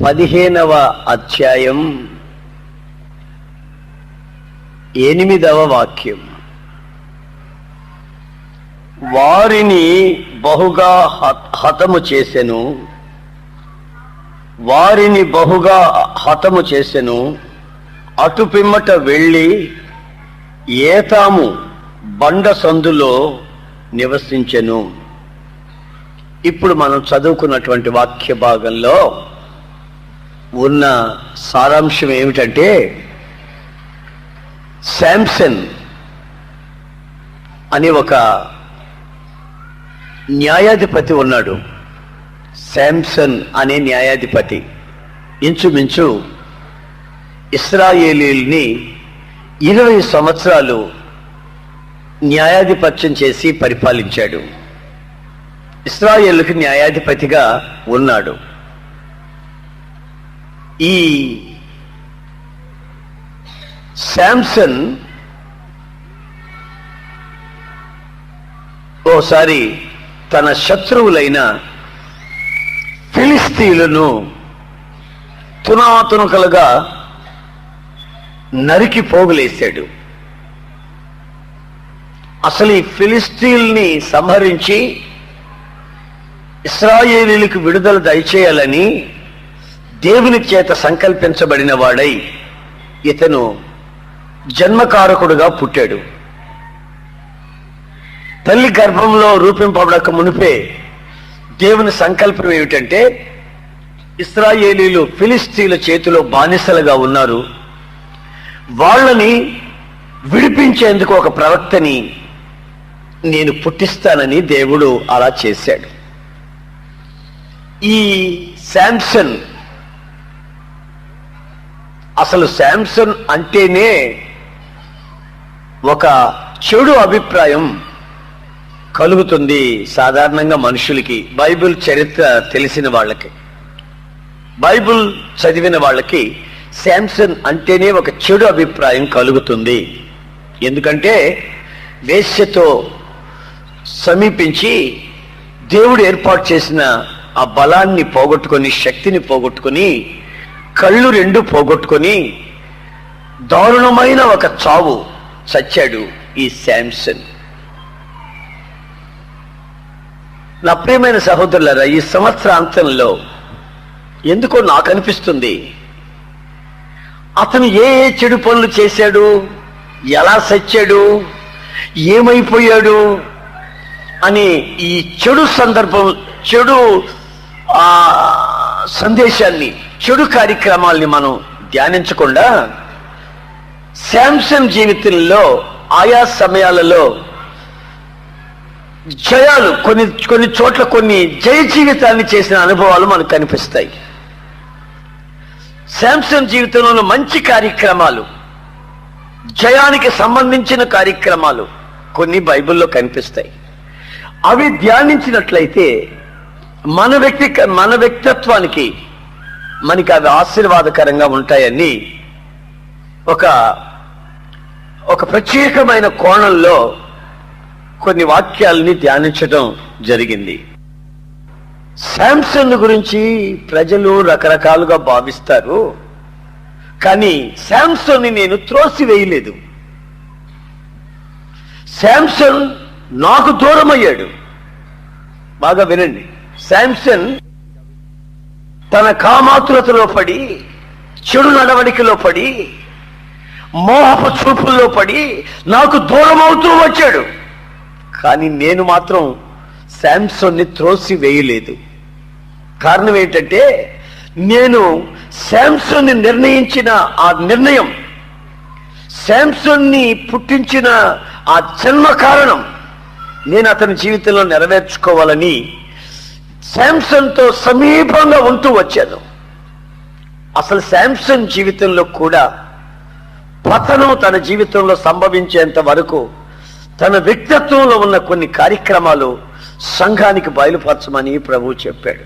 15వ అధ్యాయం 8వ వాక్యం. వారిని బహుగా హతము చేసెను. అటు పిమ్మట వెళ్ళి ఏతాము బండ సందులో నివసించెను. ఇప్పుడు మనం చదువుకున్నటువంటి వాక్య భాగంలో ఉన్న సారాంశం ఏమిటంటే, శాంసన్ అని ఒక న్యాయాధిపతి ఉన్నాడు. శాంసన్ అనే న్యాయాధిపతి ఇంచుమించు ఇశ్రాయేలీల్ని 20 సంవత్సరాలు న్యాయాధిపత్యం చేసి పరిపాలించాడు. ఇశ్రాయేలుకి న్యాయాధిపతిగా ఉన్నాడు. ఈ శాంసన్ ఓసారి తన శత్రువులైన ఫిలిస్తీయులను తునాతునకలుగా నరికి పోగులేశాడు. అసలు ఈ ఫిలిస్తీయుల్ని సంహరించి ఇశ్రాయేలీలకు విడుదల దయచేయాలని దేవుని చేత సంకల్పించబడిన వాడై ఇతను జన్మకారకుడుగా పుట్టాడు. తల్లి గర్భంలో రూపింపబడక మునిపే దేవుని సంకల్పం ఏమిటంటే, ఇశ్రాయేలీలు ఫిలిస్తీయుల చేతిలో బానిసలుగా ఉన్నారు, వాళ్ళని విడిపించేందుకు ఒక ప్రవక్తని నేను పుట్టిస్తానని దేవుడు అలా చేశాడు. ఈ శాంసన్, అసలు శాంసన్ అంటేనే ఒక చెడు అభిప్రాయం కలుగుతుంది సాధారణంగా మనుషులకి. బైబిల్ చరిత్ర తెలిసిన వాళ్ళకి, బైబిల్ చదివిన వాళ్ళకి శాంసన్ అంటేనే ఒక చెడు అభిప్రాయం కలుగుతుంది. ఎందుకంటే వేశ్యతో సమీపించి దేవుడు ఏర్పాటు చేసిన ఆ బలాన్ని పోగొట్టుకొని, శక్తిని పోగొట్టుకొని, కళ్ళు 2 పోగొట్టుకొని దారుణమైన ఒక చావు చచ్చాడు ఈ శాంసన్. నా ప్రియమైన సహోదరులారా, ఈ సంవత్సరాంతంలో ఎందుకో నాకు అనిపిస్తుంది, అతను ఏ చెడు పనులు చేశాడు, ఎలా చచ్చాడు, ఏమైపోయాడు అని ఈ చెడు సందర్భం, చెడు సందేశాన్ని, చెడు కార్యక్రమాల్ని మనం ధ్యానించకుండా శాంసన్ జీవితంలో ఆయా సమయాలలో జయాలు, కొన్ని చోట్ల కొన్ని జయ జీవితాన్ని చేసిన అనుభవాలు మనకు కనిపిస్తాయి. శాంసన్ జీవితంలో మంచి కార్యక్రమాలు, జయానికి సంబంధించిన కార్యక్రమాలు కొన్ని బైబిల్లో కనిపిస్తాయి. అవి ధ్యానించినట్లయితే మన వ్యక్తిత్వానికి మనకి అవి ఆశీర్వాదకరంగా ఉంటాయని ఒక ప్రత్యేకమైన కోణంలో కొన్ని వాక్యాలని ధ్యానించడం జరిగింది. శాంసన్ గురించి ప్రజలు రకరకాలుగా భావిస్తారు, కానీ శాంసన్ని నేను త్రోసివేయలేదు. శాంసన్ నాకు దూరమయ్యాడు. బాగా వినండి. శాంసన్ తన కామాతురతలో పడి, చెడు నడవడికలో పడి, మోహపు చూపుల్లో పడి నాకు దూరం అవుతూ వచ్చాడు. కానీ నేను మాత్రం శాంసన్ని త్రోసి వేయలేదు. కారణం ఏంటంటే, నేను శాంసన్ని నిర్ణయించిన ఆ నిర్ణయం, శాంసన్ని పుట్టించిన ఆ జన్మ కారణం నేను అతని జీవితంలో నెరవేర్చుకోవాలని శాంసన్తో సమీపంగా ఉంటూ వచ్చాను. అసలు శాంసన్ జీవితంలో కూడా పతనం తన జీవితంలో సంభవించేంత వరకు తన వ్యక్తిత్వంలో ఉన్న కొన్ని కార్యక్రమాలు సంఘానికి బయలుపరచమని ప్రభువు చెప్పాడు.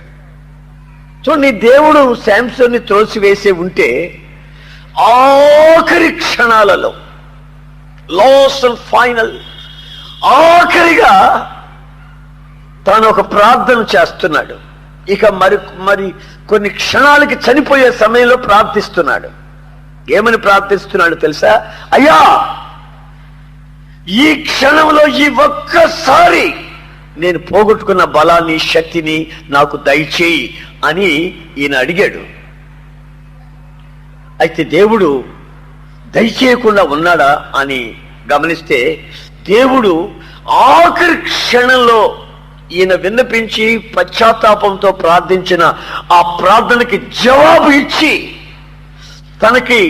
చూడండి, దేవుడు శాంసన్ని త్రోసివేసే ఉంటే ఆఖరి క్షణాలలో, లాస్ట్ అండ్ ఫైనల్, ఆఖరిగా తాను ఒక ప్రార్థన చేస్తున్నాడు. ఇక మరి కొన్ని క్షణాలకి చనిపోయే సమయంలో ప్రార్థిస్తున్నాడు. ఏమని ప్రార్థిస్తున్నాడు తెలుసా? అయ్యా, ఈ క్షణంలో ఈ ఒక్కసారి నేను పోగొట్టుకున్న బలాన్ని, శక్తిని నాకు దయచేయి అని ఈయన అడిగాడు. అయితే దేవుడు దయచేయకుండా ఉన్నాడా అని గమనిస్తే, దేవుడు ఆఖరి క్షణంలో ఈయన విన్నపించి పశ్చాత్తాపంతో ప్రార్థించిన ఆ ప్రార్థనకి జవాబు ఇచ్చి తనకి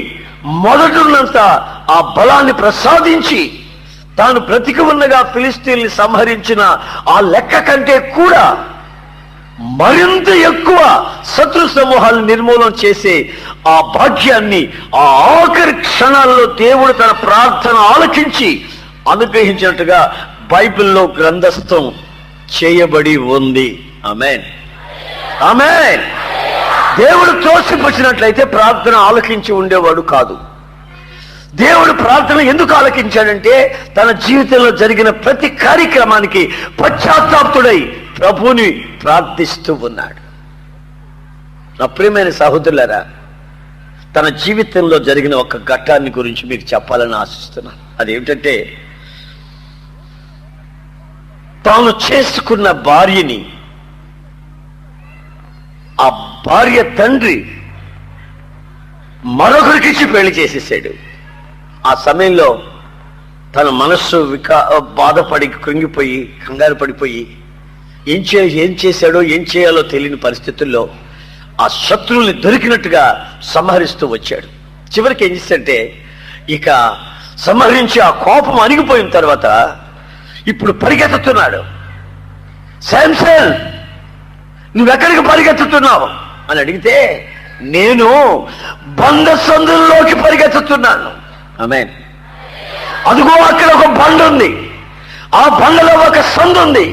మొదటున్నంత ఆ బలాన్ని ప్రసాదించి తాను బ్రతికి ఉన్నగా ఫిలిస్తీన్ని సంహరించిన ఆ లెక్క కంటే కూడా మరింత ఎక్కువ శత్రు సమూహాలను నిర్మూలన చేసే ఆ భాగ్యాన్ని ఆ ఆఖరి క్షణాల్లో దేవుడు తన ప్రార్థన ఆలకించి అనుగ్రహించినట్టుగా బైబిల్లో గ్రంథస్థం చేయబడి ఉంది. ఆమేన్, ఆమేన్. దేవుడు తోసిపుచ్చినట్లయితే ప్రార్థన ఆలకించి ఉండేవాడు కాదు. దేవుడు ప్రార్థన ఎందుకు ఆలకించాడంటే తన జీవితంలో జరిగిన ప్రతి కార్యక్రమానికి పశ్చాత్తాపుడై ప్రభువుని ప్రార్థిస్తూ ఉన్నాడు. నా ప్రియమైన సహోదరులారా, తన జీవితంలో జరిగిన ఒక ఘట్టాన్ని గురించి మీకు చెప్పాలని ఆశిస్తున్నాను. అదేమిటంటే, తాను చేసుకున్న భార్యని ఆ భార్య తండ్రి మరొకరికిచ్చి పెళ్లి చేసేసాడు. ఆ సమయంలో తన మనస్సు బాధపడి కృంగిపోయి కంగారు పడిపోయి ఏం చేశాడో ఏం చేయాలో తెలియని పరిస్థితుల్లో ఆ శత్రువుల్ని దొరికినట్టుగా సంహరిస్తూ వచ్చాడు. చివరికి ఏం చేశాడంటే, ఇక సంహరించి ఆ కోపం అణిగిపోయిన తర్వాత ఇప్పుడు పరిగెత్తుతున్నాడు. శాంసన్, నువ్వెక్కడికి పరిగెత్తుతున్నావు అని అడిగితే, నేను బండ సందుల్లోకి పరిగెత్తుతున్నాను. ఆమేన్. అదిగో అక్కడ ఒక బండ ఉంది, ఆ బండలో ఒక సందు ఉంది,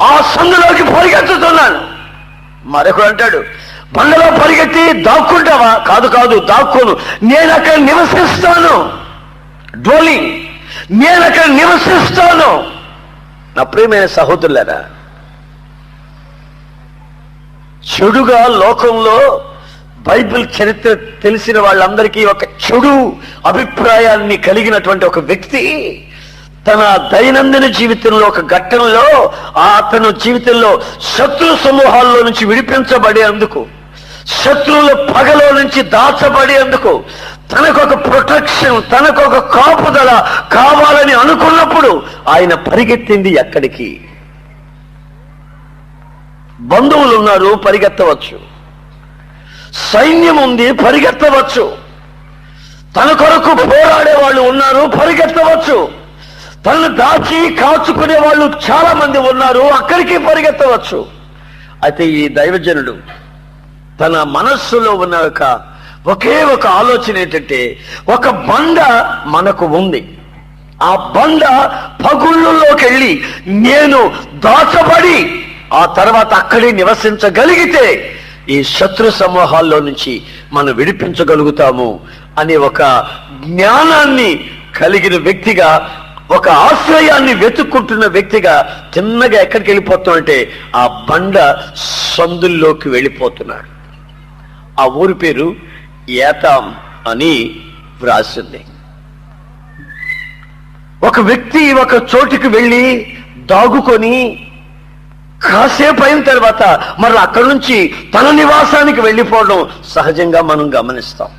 ఆ సందులోకి పరిగెత్తుతున్నాను. మరొకడు అంటాడు, బండలో పరిగెత్తి దాక్కుంటావా? కాదు కాదు, దాక్కోను, నేను అక్కడ నివసిస్తాను. డ్రోలింగ్, నేను అక్కడ నివసిస్తాను. నా ప్రియమైన సహోదరులారా, చెడుగా లోకంలో బైబిల్ చరిత్ర తెలిసిన వాళ్ళందరికీ ఒక చెడు అభిప్రాయాన్ని కలిగినటువంటి ఒక వ్యక్తి తన దైనందిన జీవితంలో ఒక ఘట్టంలో అతను జీవితంలో శత్రు సమూహాల్లో నుంచి విడిపించబడేందుకు, శత్రువుల పగలో నుంచి దాచబడేందుకు తనకొక ప్రొటెక్షన్, తనకొక కాపుదల కావాలని అనుకున్నప్పుడు ఆయన పరిగెత్తింది ఎక్కడికి? బంధువులు ఉన్నారు, పరిగెత్తవచ్చు. సైన్యం ఉంది, పరిగెత్తవచ్చు. తన కొరకు పోరాడే వాళ్ళు ఉన్నారు, పరిగెత్తవచ్చు. తనను దాచి కాచుకునే వాళ్ళు చాలా మంది ఉన్నారు, అక్కడికి పరిగెత్తవచ్చు. అయితే ఈ దైవజనుడు తన మనస్సులో ఉన్న ఒకే ఒక ఆలోచన ఏంటంటే, ఒక బండ మనకు ఉంది, ఆ బండ పగుళ్ళలోకి వెళ్ళి నేను దాచబడి ఆ తర్వాత అక్కడే నివసించగలిగితే ఈ శత్రు సమూహాల్లో నుంచి మనం విడిపించగలుగుతాము అనే ఒక జ్ఞానాన్ని కలిగిన వ్యక్తిగా, ఒక ఆశ్రయాన్ని వెతుక్కుంటున్న వ్యక్తిగా చిన్నగా ఎక్కడికి వెళ్ళిపోతామంటే ఆ బండ సందుల్లోకి వెళ్ళిపోతున్నాడు. ఆ ఊరి పేరు ఏతాం అని వ్రాసింది. ఒక వ్యక్తి ఒక చోటుకి వెళ్ళి దాగుకొని కాసేపు అయిన తర్వాత మరి అక్కడి నుంచి తన నివాసానికి వెళ్ళిపోవడం సహజంగా మనం గమనిస్తాం,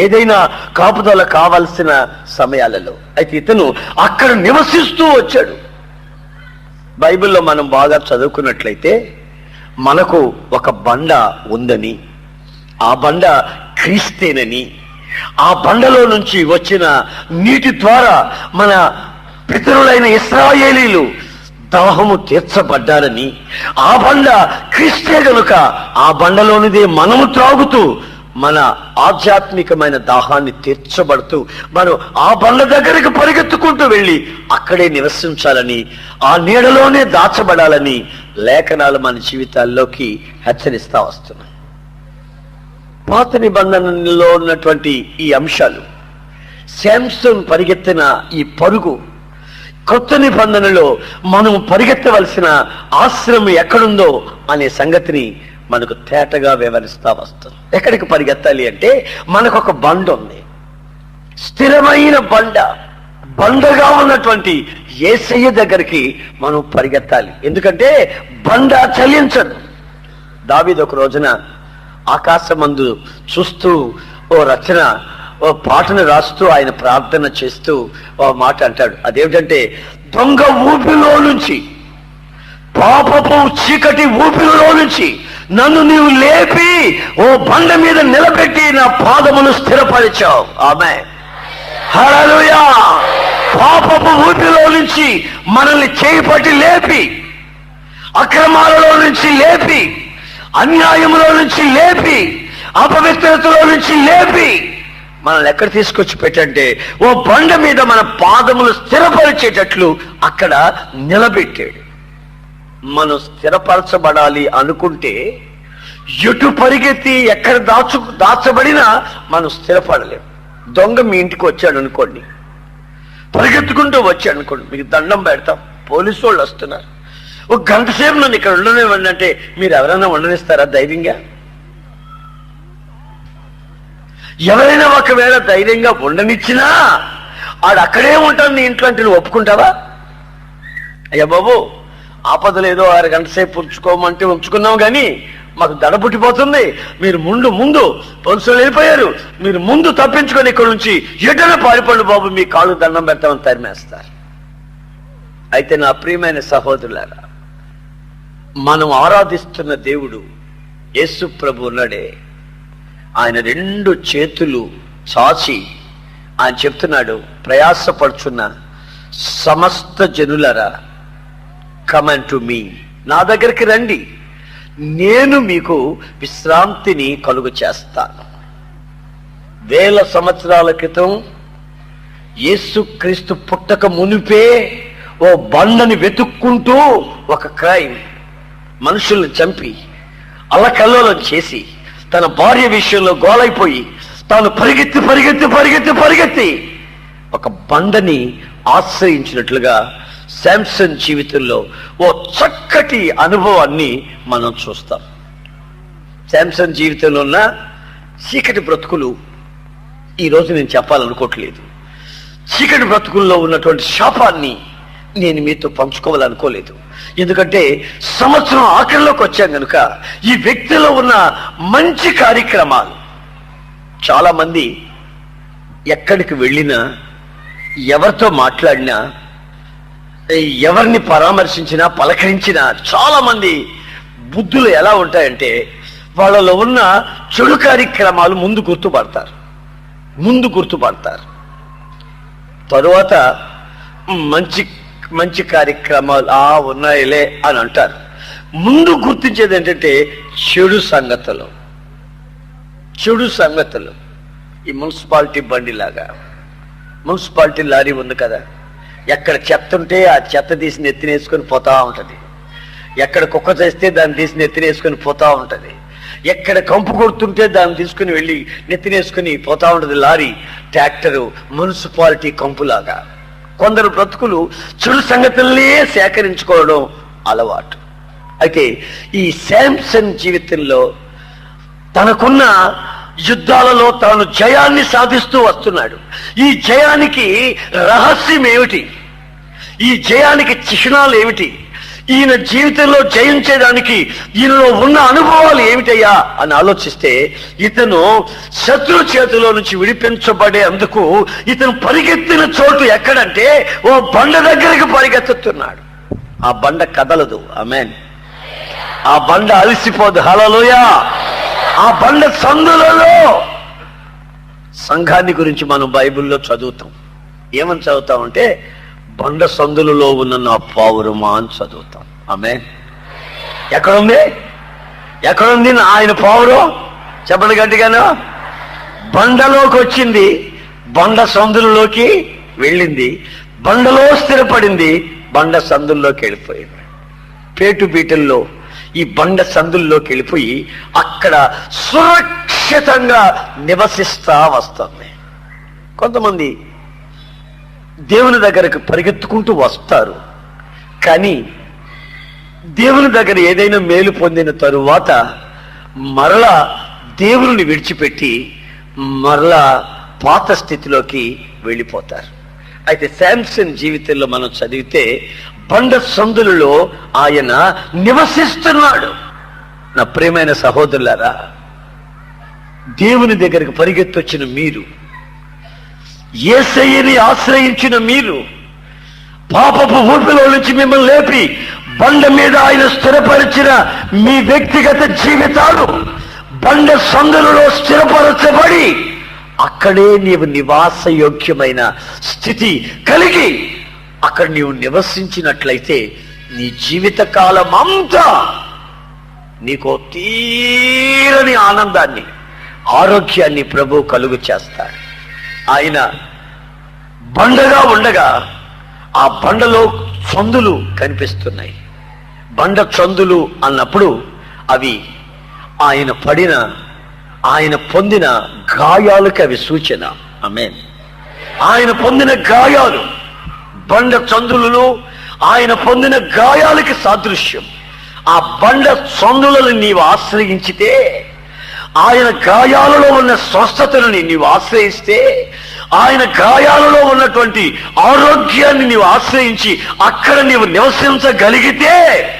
ఏదైనా కాపుదల కావలసిన సమయాలలో. అయితే ఇతను అక్కడ నివసిస్తూ వచ్చాడు. బైబిల్లో మనం బాగా చదువుకున్నట్లయితే మనకు ఒక బండ ఉందని, ఆ బండ క్రీస్తేనని, ఆ బండలో నుంచి వచ్చిన నీటి ద్వారా మన పితరులైన ఇశ్రాయేలీలు దాహము తీర్చబడ్డారని, ఆ బండ క్రీస్తే గనుక ఆ బండలోనిదే మనము త్రాగుతూ మన ఆధ్యాత్మికమైన దాహాన్ని తీర్చబడుతూ మనం ఆ బండ దగ్గరికి పరిగెత్తుకుంటూ వెళ్ళి అక్కడే నివసించాలని, ఆ నీడలోనే దాచబడాలని లేఖనాలు మన జీవితాల్లోకి హెచ్చరిస్తా వస్తున్నాయి. పాత నిబంధనలో ఉన్నటువంటి ఈ అంశాలు, శాంసన్ పరిగెత్తిన ఈ పరుగు, కొత్త నిబంధనలో మనం పరిగెత్తవలసిన ఆశ్రమం ఎక్కడుందో అనే సంగతిని మనకు తేటగా వివరిస్తా వస్తుంది. ఎక్కడికి పరిగెత్తాలి అంటే మనకు ఒక బండ ఉంది, స్థిరమైన బండగా ఉన్నటువంటి యేసయ్య దగ్గరికి మనం పరిగెత్తాలి. ఎందుకంటే బండ చలించదు. దావీదు ఒక రోజున ఆకాశమందు చూస్తూ ఓ పాటను రాస్తూ ఆయన ప్రార్థన చేస్తూ ఓ మాట అంటాడు. అదేమిటంటే, దొంగ ఊపిలో నుంచి, పాపపు చీకటి ఊపిలో నుంచి నన్ను నీవు లేపి ఓ బండ మీద నిలబెట్టి నా పాదమును స్థిరపరిచావు. ఆమేన్, హల్లెలూయా. పాపపు ఊపిలో నుంచి మనల్ని చేయిపట్టి లేపి, అక్రమాలలో నుంచి లేపి, అన్యాయములో నుంచి లేపి, అపవిత్రతలో నుంచి లేపి మనల్ని ఎక్కడ తీసుకొచ్చి పెట్టంటే ఓ బండ మీద మన పాదములు స్థిరపరిచేటట్లు అక్కడ నిలబెట్టాడు. మనం స్థిరపరచబడాలి అనుకుంటే ఎటు పరిగెత్తి ఎక్కడ దాచబడినా మనం స్థిరపడలేం. దొంగ మీ ఇంటికి వచ్చాడు అనుకోండి, పరిగెత్తుకుంటూ వచ్చాడు అనుకోండి, మీకు దండం పెడతాం, పోలీసు వాళ్ళు వస్తున్నారు, ఒక గంట సేపు నన్ను ఇక్కడ ఉండనివ్వండి అంటే మీరు ఎవరైనా ఉండనిస్తారా ధైర్యంగా? ఎవరైనా ఒకవేళ ధైర్యంగా ఉండనిచ్చినా ఆడు అక్కడే ఉంటాను నీ ఇంట్లో అంటే నువ్వు ఒప్పుకుంటావా? అయ్యా బాబు, ఆపద లేదో 6 గంట సేపు ఉంచుకోమంటే ఉంచుకున్నాం, కానీ మాకు దడ పుట్టిపోతుంది, మీరు ముందు పోలీసులు వెళ్ళిపోయారు, మీరు ముందు తప్పించుకొని ఇక్కడ నుంచి ఎటైనా పారిపోండి బాబు, మీ కాళ్ళు దండం పెడతామని తరిమేస్తారు. అయితే నా ప్రియమైన సహోదరులారా, మనం ఆరాధిస్తున్న దేవుడు యేసు ప్రభు ఉన్నాడే, ఆయన 2 చేతులు చాచి ఆయన చెప్తున్నాడు, ప్రయాసపడుచున్న సమస్త జనులరా, కమ్ అంటు మీ, నా దగ్గరికి రండి, నేను మీకు విశ్రాంతిని కలుగు చేస్తాను. 1000 సంవత్సరాల క్రితం యేసుక్రీస్తు పుట్టక మునిపే ఓ బండని వెతుక్కుంటూ ఒక క్రైమ్, మనుషుల్ని చంపి అల్లకల్లోలం చేసి తన భార్య విషయంలో గోలైపోయి తాను పరిగెత్తి ఒక బండని ఆశ్రయించినట్లుగా శాంసన్ జీవితంలో ఓ చక్కటి అనుభవాన్ని మనం చూస్తాం. శాంసన్ జీవితంలో ఉన్న చీకటి బ్రతుకులు ఈరోజు నేను చెప్పాలనుకోవట్లేదు. చీకటి బ్రతుకుల్లో ఉన్నటువంటి శాపాన్ని నేను మీతో పంచుకోవాలనుకోలేదు. ఎందుకంటే సంవత్సరం ఆఖరిలోకి వచ్చాం కనుక ఈ వ్యక్తిలో ఉన్న మంచి కార్యక్రమాలు, చాలా మంది ఎక్కడికి వెళ్ళినా, ఎవరితో మాట్లాడినా, ఎవరిని పరామర్శించినా, పలకరించినా చాలా మంది బుద్ధులు ఎలా ఉంటాయంటే వాళ్ళలో ఉన్న చెడు కార్యక్రమాలు ముందు గుర్తుపడతారు, తరువాత మంచి కార్యక్రమాలు ఉన్నాయిలే అని అంటారు. ముందు గుర్తించేది ఏంటంటే చెడు సంగతులు. ఈ మున్సిపాలిటీ బండిలాగా, మున్సిపాలిటీ లారీ ఉంది కదా, ఎక్కడ చెత్త ఉంటే ఆ చెత్త తీసి నెత్తినేసుకొని పోతా ఉంటది, ఎక్కడ కుక్క చేస్తే దాన్ని తీసి నెత్తినేసుకొని పోతా ఉంటది, ఎక్కడ కంపు కొడుతుంటే దాన్ని తీసుకుని వెళ్ళి నెత్తినేసుకుని పోతా ఉంటది లారీ, ట్రాక్టరు, మున్సిపాలిటీ కంపులాగా. కొందరు బ్రతుకులు చెడు సంగతుల్నే సేకరించుకోవడం అలవాటు. అయితే ఈ శాంసన్ జీవితంలో తనకున్న యుద్ధాలలో తాను జయాన్ని సాధిస్తూ వస్తున్నాడు. ఈ జయానికి రహస్యం ఏమిటి? ఈ జయానికి చిహ్నాలు ఏమిటి? ఈయన జీవితంలో జయించేదానికి ఈయనలో ఉన్న అనుభవాలు ఏమిటయ్యా అని ఆలోచిస్తే, ఇతను శత్రు చేతిలో నుంచి విడిపించబడే అందుకు ఇతను పరిగెత్తిన చోటు ఎక్కడంటే ఓ బండ దగ్గరికి పరిగెత్తుతున్నాడు. ఆ బండ కదలదు. ఆమేన్. ఆ బండ అలసిపోదు. హల్లెలూయా. ఆ బండ సందులలో సంఘాన్ని గురించి మనం బైబిల్లో చదువుతాం. ఏమని చదువుతామంటే, బండ సందులలో ఉన్న నా పావురమా అని చదువుతాం. ఆమేన్. ఎక్కడుంది ఆయన పావురం? చెప్పండి గట్టిగాను. బండలోకి వచ్చింది, బండ సందులలోకి వెళ్ళింది, బండలో స్థిరపడింది, బండ సందుల్లోకి వెళ్ళిపోయింది. పేటు బీటల్లో ఈ బండ సందుల్లోకి వెళ్ళిపోయి అక్కడ సురక్షితంగా నివసిస్తా వస్తుంది. కొంతమంది దేవుని దగ్గరకు పరిగెత్తుకుంటూ వస్తారు, కానీ దేవుని దగ్గర ఏదైనా మేలు పొందిన తరువాత మరలా దేవుని విడిచిపెట్టి మరలా పాత స్థితిలోకి వెళ్ళిపోతారు. అయితే శాంసన్ జీవితంలో మనం చదివితే బండ సందులలో ఆయన నివసిస్తున్నాడు. నా ప్రియమైన సహోదరులారా, దేవుని దగ్గరికి పరిగెత్తొచ్చిన మీరు, యేసయ్యని ఆశ్రయించిన మీరు, పాపపు ఊపిలో నుంచి మిమ్మల్ని లేపి బండ మీద ఆయన స్థిరపరిచిన మీ వ్యక్తిగత జీవితాలు బండ సందులలో స్థిరపరచబడి అక్కడే నీవు నివాసయోగ్యమైన స్థితి కలిగి అక్కడ నీవు నివసించినట్లయితే నీ జీవిత కాలం అంతా నీకో తీరని ఆనందాన్ని, ఆరోగ్యాన్ని ప్రభు కలుగు చేస్తాడు. ఆయన బండగా ఉండగా ఆ బండలో చందులు కనిపిస్తున్నాయి. బండ చందులు అన్నప్పుడు అవి ఆయన పొందిన గాయాలకు అవి సూచన. ఆమేన్. ఆయన పొందిన గాయాలు బండ చందులు ఆయన పొందిన గాయాలకి సాదృశ్యం. ఆ బండ చందులను నీవు ఆశ్రయించితే, ఆయన గాయాలలో ఉన్న స్వస్థతను నీవు ఆశ్రయిస్తే, ఆయన గాయాలలో ఉన్నటువంటి ఆరోగ్యాన్ని నీవు ఆశ్రయించి అక్కడ నీవు నివసించగలిగితే,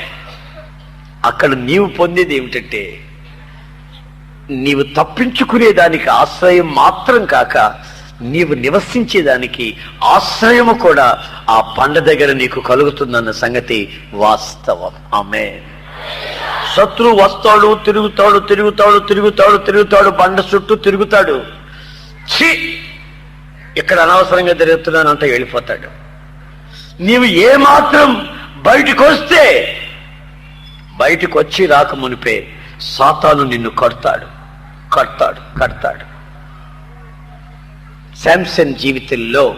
అక్కడ నీవు పొందేది ఏమిటంటే నీవు తప్పించుకునేదానికి ఆశ్రయం మాత్రం కాక నీవు నివసించేదానికి ఆశ్రయము కూడా ఆ బండ దగ్గర నీకు కలుగుతుందన్న సంగతి వాస్తవం. ఆమేన్. శత్రువు వస్తాడు, తిరుగుతాడు, బండ చుట్టూ తిరుగుతాడు. ఇక్కడ అనవసరంగా తిరుగుతున్నానంటే వెళ్ళిపోతాడు. నీవు ఏమాత్రం బయటికి వస్తే, బయటికి వచ్చి రాక మునిపే సాతాను నిన్ను కడతాడు. శాంసన్ జీవితంలో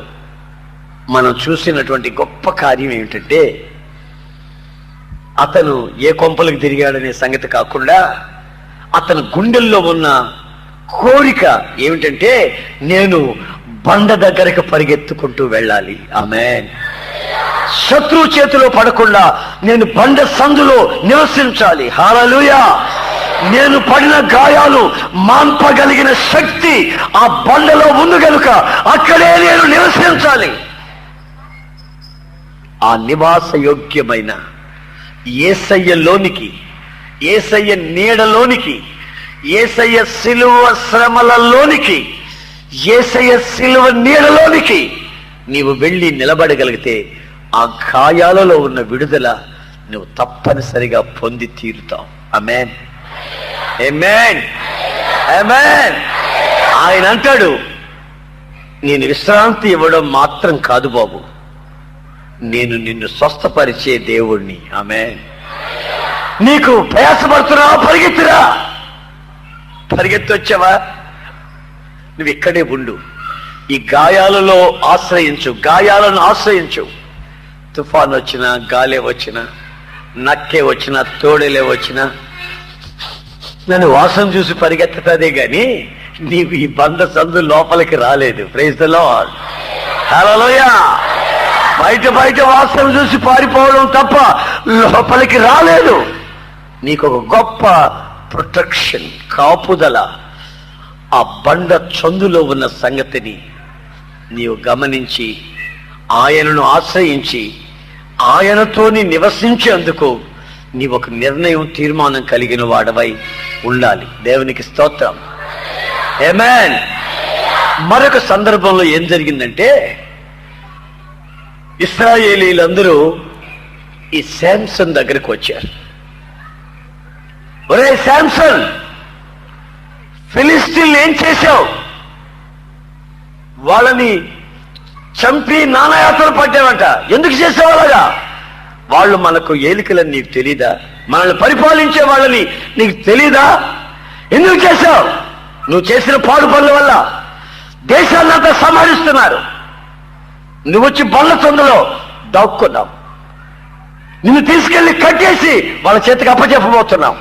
మనం చూసినటువంటి గొప్ప కార్యం ఏమిటంటే, అతను ఏ కొంపలకు తిరిగాడనే సంగతి కాకుండా అతని గుండెల్లో ఉన్న కోరిక ఏమిటంటే, నేను బండ దగ్గరకు పరిగెత్తుకుంటూ వెళ్ళాలి. ఆమేన్. శత్రువు చేతిలో పడకుండా నేను బండ సందులో నివసించాలి. హల్లెలూయా. నేను పడిన గాయాలు మాన్పగలిగిన శక్తి ఆ బండలో ఉంది కనుక అక్కడే నేను నివసించాలి. ఆ నివాసయోగ్యమైన యేసయ్యలోనికి, యేసయ్య నీడలోనికి, యేసయ్య సిలువ శ్రమలలోనికి, యేసయ్య సిలువ నీడలోనికి నీవు వెళ్ళి నిలబడగలిగితే ఆ గాయాలలో ఉన్న విడుదల నువ్వు తప్పనిసరిగా పొంది తీరుతావు. ఆమేన్. ఆమేన్. ఆమేన్. ఆయన అంటాడు, నేను విశ్రాంతి ఇవ్వడం మాత్రం కాదు బాబు, నేను నిన్ను స్వస్థపరిచే దేవుణ్ణి. ఆమేన్. నీకు ప్రయాసపడుతున్నావా? పరిగెత్తురా. పరిగెత్తొచ్చావా? నువ్వు ఇక్కడే ఉండు. ఈ గాయాలను ఆశ్రయించు. తుఫాన్ వచ్చినా, గాలే వచ్చినా, నక్కే వచ్చినా, తోడేలే వచ్చినా నన్ను వాసన చూసి పరిగెత్తదే గాని నీవు ఈ బండ సందు లోపలికి రాలేదు. Praise the lord. హల్లెలూయా. బయట వాసన చూసి పారిపోవడం తప్ప లోపలికి రాలేదు. నీకు ఒక గొప్ప ప్రొటెక్షన్, కాపుదల ఆ బండ చందులో ఉన్న సంగతిని నీవు గమనించి ఆయనను ఆశ్రయించి ఆయనతోని నివసించేందుకు నీవు ఒక నిర్ణయం, తీర్మానం కలిగిన వాడవై ఉండాలి. దేవునికి స్తోత్రం. ఆమేన్. మరొక సందర్భంలో ఏం జరిగిందంటే, ఇశ్రాయేలీలందరూ ఈ శాంసన్ దగ్గరకు వచ్చారు. ఒరే శాంసన్, ఫిలిస్తీన్లు ఏం చేశావు? వాళ్ళని చంపి నానాయాతలు పడ్డావంట. ఎందుకు చేసావు అలాగా? వాళ్ళు మనకు ఏలికలని నీకు తెలీదా? మనల్ని పరిపాలించే వాళ్ళని నీకు తెలీదా? ఎందుకు చేశావు? నువ్వు చేసిన పాడు పనుల వల్ల దేశాన్నంతా సంహరిస్తున్నారు. నువ్వు వచ్చి బండ్ల సందులో దాక్కున్నావు. నిన్ను తీసుకెళ్లి కట్టేసి వాళ్ళ చేతికి అప్పచెప్పబోతున్నాం.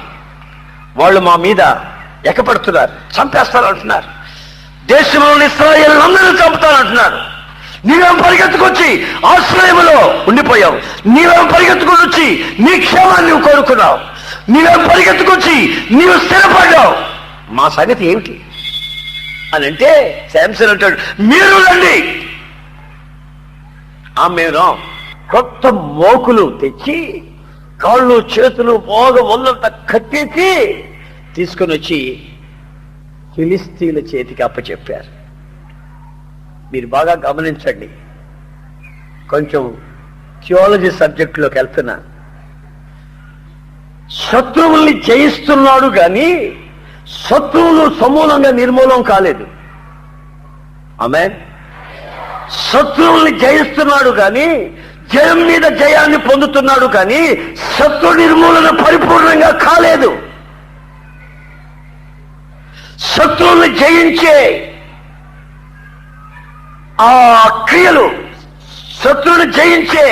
వాళ్ళు మా మీద ఎక్కపడుతున్నారు, చంపేస్తారంటున్నారు. దేశంలోని ఇశ్రాయేలులందరూ చంపుతారంటున్నారు. నీవేం పరిగెత్తుకొచ్చి ఆశ్రయంలో ఉండిపోయావు. నీవేం పరిగెత్తుకొని వచ్చి నీ క్షేమాన్ని నువ్వు కోరుకున్నావు. నీవేం పరిగెత్తుకొచ్చి నీవు స్థిరపడ్డావు. మా సంగతి ఏమిటి అని అంటే శాంసన్ అంటాడు, మీరు రండి. మేము కొత్త మోకులు తెచ్చి కాళ్ళు చేతులు బాగా ఒళ్ళంతా కట్టేసి తీసుకొని వచ్చి ఫిలిస్తీన్ల చేతికి అప్పచెప్పారు. మీరు బాగా గమనించండి, కొంచెం థియాలజీ సబ్జెక్టులోకి వెళ్తున్నా. శత్రువుల్ని జయిస్తున్నాడు కానీ శత్రువులు సమూలంగా నిర్మూలం కాలేదు. ఆమేన్. శత్రువుల్ని జయిస్తున్నాడు కానీ జయం మీద జయాన్ని పొందుతున్నాడు కానీ శత్రు నిర్మూలన పరిపూర్ణంగా కాలేదు. శత్రువుల్ని జయించే ఆ క్రియలు, శత్రువుని జయించే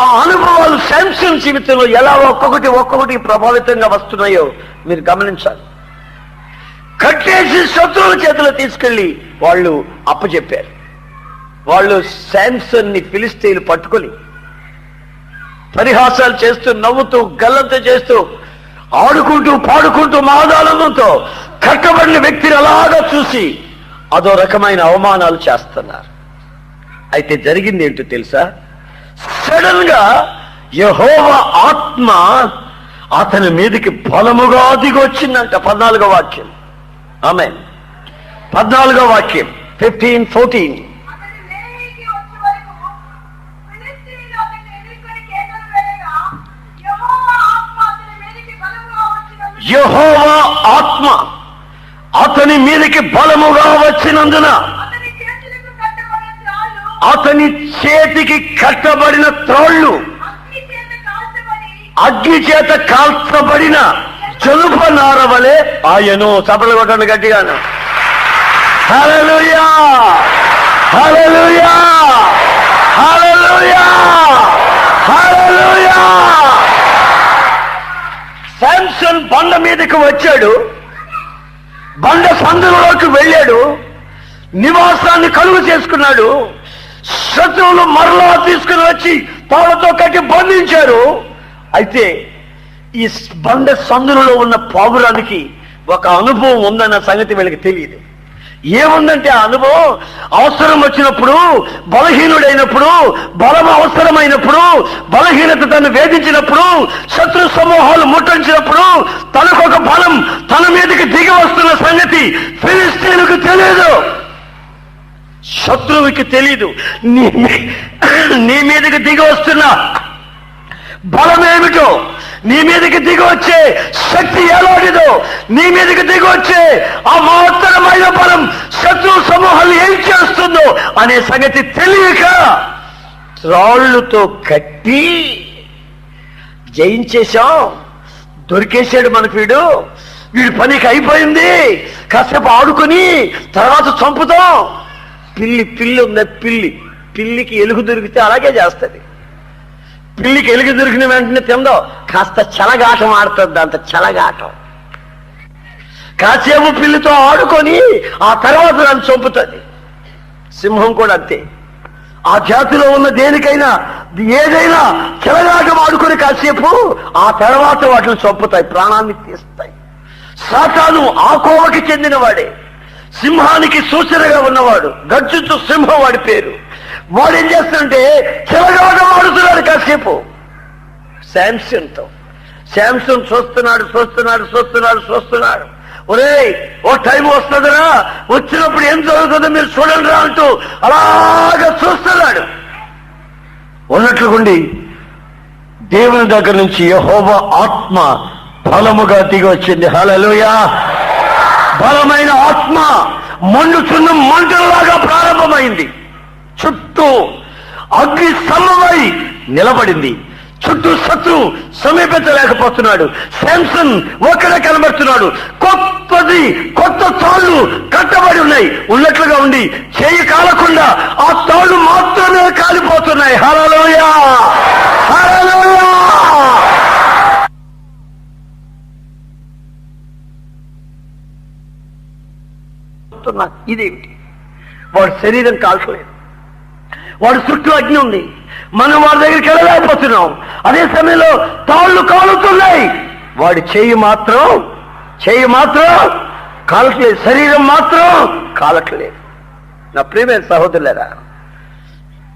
ఆ అనుభవాలు శాంసన్ జీవితంలో ఎలా ఒక్కొక్కటి ప్రభావితంగా వస్తున్నాయో మీరు గమనించాలి. కట్టేసి శత్రువుల చేతిలో తీసుకెళ్లి వాళ్ళు అప్పచెప్పారు. వాళ్ళు శాంసన్ ని ఫిలిస్తీన్లు పట్టుకొని పరిహాసాలు చేస్తూ, నవ్వుతూ, గల్లంత చేస్తూ, ఆడుకుంటూ పాడుకుంటూ మహదానందంతో కట్టబడిన వ్యక్తిని అలాగా చూసి అదో రకమైన అవమానాలు చేస్తున్నారు. అయితే జరిగింది ఏంటో తెలుసా? సడన్ గా యెహోవా ఆత్మ అతని మీదకి బలముగా దిగొచ్చిందంట. 14వ వాక్యం. ఆమేన్. 14వ వాక్యం 15-14. యెహోవా ఆత్మ అతని మీదకి బలముగా వచ్చినందున అతని చేతికి కట్టబడిన త్రాళ్ళు అగ్ని చేత కాల్చబడిన జలుప నారవలే ఆయను. సభలు కొట్టండి గట్టిగాను. హల్లెలూయా, హల్లెలూయా, హల్లెలూయా, హల్లెలూయా. శాంసన్ బండ మీదకి వచ్చాడు, బండ సందులోకి వెళ్ళాడు, నివాసాన్ని కలుగు చేసుకున్నాడు. శత్రువులు మరలా తీసుకుని వచ్చి తాళ్లతో కట్టి బంధించారు. అయితే ఈ బండ సందులలో ఉన్న పావురానికి ఒక అనుభవం ఉందన్న సంగతి వీళ్ళకి తెలియదు. ఏముందంటే ఆ అనుభవం, అవసరం వచ్చినప్పుడు, బలహీనుడైనప్పుడు, బలం అవసరమైనప్పుడు, బలహీనత తను వేధించినప్పుడు, శత్రు సమూహాలు ముట్టించినప్పుడు తనకొక బలం తన మీదకి దిగి వస్తున్న సంగతి ఫిలిస్తీనుకు తెలియదు, శత్రువుకి తెలీదు. నీ మీదకి దిగి వస్తున్న బలమేమిటో, నీ మీదకి దిగి వచ్చే శక్తి ఎలాంటిదో, నీ మీదకి దిగి వచ్చే ఆ మహత్తరమైన బలం శత్రు సమూహాలు ఏం చేస్తుందో అనే సంగతి తెలియక రాళ్లతో కట్టి జయించేశాం, దొరికేశాడు మనకు వీడి పనికి అయిపోయింది, కాసేపు ఆడుకొని తర్వాత చంపుతాం. పిల్లి ఉంది, పిల్లికి ఎలుగు దొరికితే అలాగే చేస్తుంది. పిల్లికి ఎలుగు దొరికిన వెంటనే తిందో కాస్త చలగాటం ఆడుతుంది. అంత చలగాటం కాసేపు పిల్లితో ఆడుకొని ఆ తర్వాత నన్ను చంపుతుంది. సింహం కూడా అంతే. ఆ జాతిలో ఉన్న దేనికైనా ఏదైనా చలగాటం ఆడుకొని కాసేపు ఆ తర్వాత వాటిని చంపుతాయి, ప్రాణాన్ని తీస్తాయి. సాతాను ఆ కోవకి చెందిన వాడే, సింహానికి సూచనగా ఉన్నవాడు, గర్జించు సింహం వాడి పేరు. వాడు ఏం చేస్తాడంటే చెలగాటం ఆడుతున్నాడు కాసేపు శాంసన్తో. శాంసన్ చూస్తున్నాడు. ఒరేయ్, ఓ టైం వస్తుందిరా, వచ్చినప్పుడు ఏం జరుగుతుందో మీరు చూడండి రా అంటూ అలాగా చూస్తున్నాడు. ఉన్నట్లుగుండి దేవుని దగ్గర నుంచి యెహోవా ఆత్మ బలముగా దిగి వచ్చింది. హల్లెలూయా. బలమైన ఆత్మ మండుచున్న మంటలాగా ప్రారంభమైంది. చుట్టూ అగ్ని స్తంభమై నిలబడింది. చుట్టూ శత్రువు సమీపించలేకపోతున్నాడు. శాంసన్ ఒక్కడే కనబడుతున్నాడు. కొత్త తాళ్ళు కట్టబడి ఉన్నాయి. ఉన్నట్లుగా ఉండి చేయి కాలకుండా ఆ తాళ్ళు మాత్రమే కాలిపోతున్నాయి. హల్లెలూయా, హల్లెలూయా. ఇదేమిటి? వాడి శరీరం కాల్చలేదు, వాడి చుట్టూ అగ్ని ఉంది, మనం వాడి దగ్గరికి వెళ్ళలేకపోతున్నాం. అదే సమయంలో తాళ్ళు కాలుతున్నాయి, వాడి చేయి మాత్రం చేయి మాత్రం కాలట్లేదు, శరీరం మాత్రం కాలట్లేదు. నా ప్రియమైన సహోదరులారా,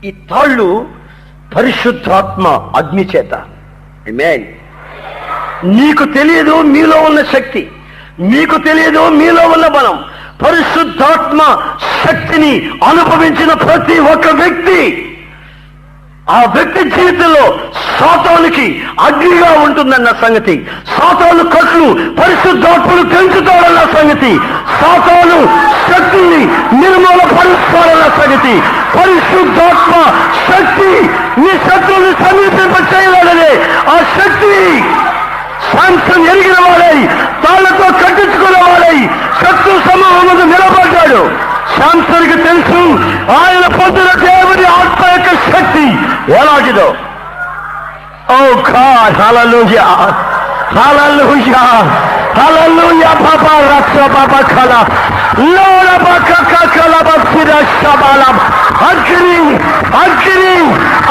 ఈ తాళ్ళు పరిశుద్ధాత్మ అగ్ని చేత. ఆమేన్. నీకు తెలియదు మీలో ఉన్న శక్తి, మీకు తెలియదు మీలో ఉన్న బలం. పరిశుద్ధాత్మ శక్తిని అనుభవించిన ప్రతి ఒక్క వ్యక్తి, ఆ వ్యక్తి జీవితంలో సాతానుకి అగ్నిగా ఉంటుందన్న సంగతి, సాతాను కట్లు పరిశుద్ధాత్మను పెంచుతాడన్న సంగతి, సాతాను శక్తిని నిర్మూలపరుస్తాడన్న సంగతి, పరిశుద్ధాత్మ శక్తి నీ శత్రువుని సమీపింప చేయలేదనే ఆ శక్తి శాంసన్ ఎరిగిన వాడై, తాళ్లతో కట్టించుకున్న వాడై శత్రు సమూహం నిలబడ్డాడు. శాంసన్కి తెలుసు ఆయన పొందిన దేవుని ఆత్మ యొక్క శక్తి ఎలాంటిదో. ఓ గాడ్, హల్లెలూయా, హల్లెలూయా, హల్లెలూయా. పాపా రక్ష పాపా కల లోల పక్క కల బక్సిర శబాలం. అగ్ని అగ్ని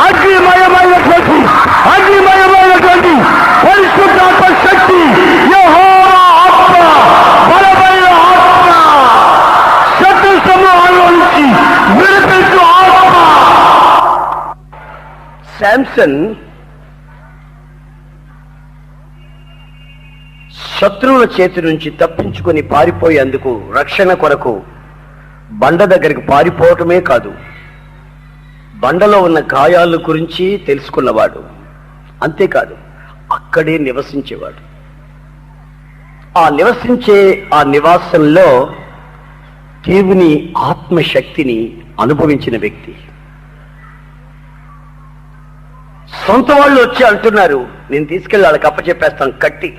అగ్నిమయమైనటువంటి అగ్నిమయమైనటువంటి పరిశుద్ధాత్మ శక్తి, యెహోవా ఆత్మ, బలమైన ఆత్మ, శత్రు సమూహంలో నుంచి విడిపించు ఆత్మ. శాంసన్ శత్రువుల చేతి నుంచి తప్పించుకొని పారిపోయేందుకు రక్షణ కొరకు బండ దగ్గరికి పారిపోవటమే కాదు, బండలో ఉన్న గాయాల గురించి తెలుసుకున్నవాడు. అంతేకాదు, అక్కడే నివసించేవాడు. ఆ నివాసంలో దేవుని ఆత్మశక్తిని అనుభవించిన వ్యక్తి. సొంత వాళ్ళు వచ్చి అంటున్నారు, నేను తీసుకెళ్ళి వాళ్ళకి అప్పచెప్పేస్తాను కట్టి,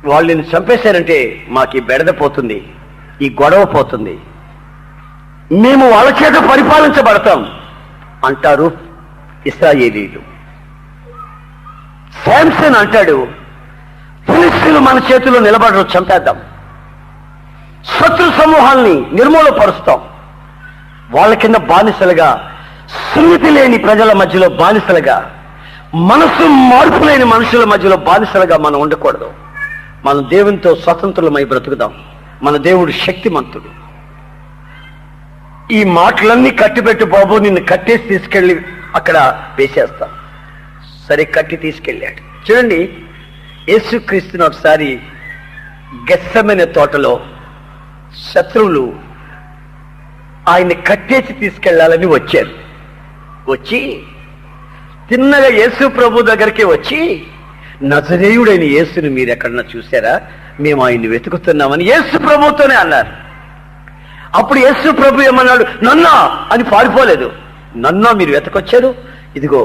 వాళ్ళు నేను చంపేశారంటే మాకు ఈ బెడద పోతుంది, ఈ గొడవ పోతుంది, మేము వాళ్ళ చేత పరిపాలించబడతాం అంటారు ఇశ్రాయేలీయులు. శాంసన్ అంటాడు, ఫిలిష్తీయులు మన చేతిలో నిలబడరు, చంపేద్దాం, శత్రు సమూహాల్ని నిర్మూలపరుస్తాం, వాళ్ళ కింద బానిసలుగా, సున్నితి లేని ప్రజల మధ్యలో బానిసలుగా, మనసు మార్పు లేని మనుషుల మధ్యలో బానిసలుగా మనం ఉండకూడదు. మనం దేవునితో స్వతంత్రులమై బ్రతుకుదాం. మన దేవుడు శక్తిమంతుడు. ఈ మాటలన్నీ కట్టిపెట్టు బాబు, నిన్ను కట్టేసి తీసుకెళ్ళి అక్కడ వేసేస్తాం. సరే, కట్టి తీసుకెళ్ళాడు. చూడండి, యేసుక్రీస్తుని ఒకసారి గెత్సెమనే తోటలో శత్రువులు ఆయన్ని కట్టేసి తీసుకెళ్లాలని వచ్చారు. వచ్చి తిన్నగా యేసు ప్రభు దగ్గరికి వచ్చి, నజరేయుడైన యేసుని మీరు ఎక్కడన్నా చూసారా? మేము ఆయన్ని వెతుకుతున్నామని యేసు ప్రభుతోనే అన్నారు. అప్పుడు యేసు ప్రభు ఏమన్నాడు? నన్నా అని పారిపోలేదు. నన్నా మీరు వెతకొచ్చారు, ఇదిగో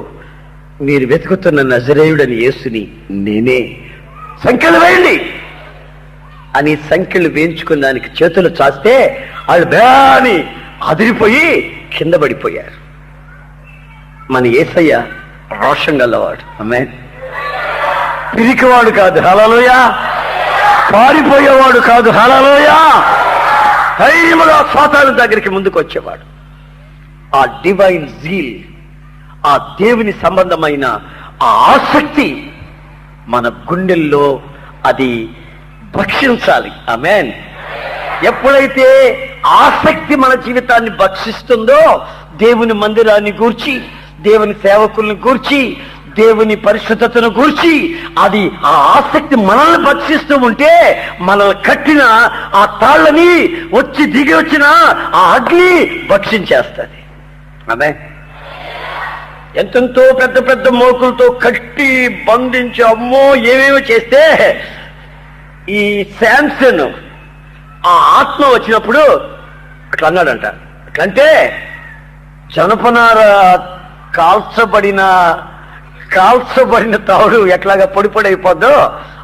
మీరు వెతుకుతున్న నజరేయుడని యేసుని నేనే, సంఖ్యలు వేయండి అని సంఖ్యలు వేయించుకున్నానికి చేతులు చాస్తే వాళ్ళు బేని అదిరిపోయి కింద పడిపోయారు. మన యేసయ్య రోషం గలవాడు. ఆమేన్. పిరికివాడు కాదు, హల్లెలూయా. పారిపోయేవాడు కాదు, హల్లెలూయా. ధైర్యముగా సాతాను దగ్గరికి ముందుకు వచ్చేవాడు. ఆ డివైన్ జీల్, ఆ దేవుని సంబంధమైన ఆ ఆసక్తి మన గుండెల్లో అది భక్షించాలి. ఆమేన్. ఎప్పుడైతే ఆసక్తి మన జీవితాన్ని భక్షిస్తుందో, దేవుని మందిరాన్ని గూర్చి, దేవుని సేవకుల్ని గూర్చి, దేవుని పరిశుద్ధతను గూర్చి, అది ఆ ఆసక్తి మనల్ని భక్షిస్తూ ఉంటే, మనల్ని కట్టిన ఆ తాళ్ళని వచ్చి దిగి వచ్చిన ఆ అగ్ని భక్షించేస్తుంది. ఆమేన్. ఎంతెంతో పెద్ద పెద్ద మోకులతో కట్టి బంధించి అమ్మో ఏమేమో చేస్తే, ఈ శాంసన్ ఆ ఆత్మ వచ్చినప్పుడు అట్లా అన్నాడంట. అట్లంటే జనపనార కాల్చబడిన తాడు ఎట్లాగా పొడి పొడి అయిపోద్దో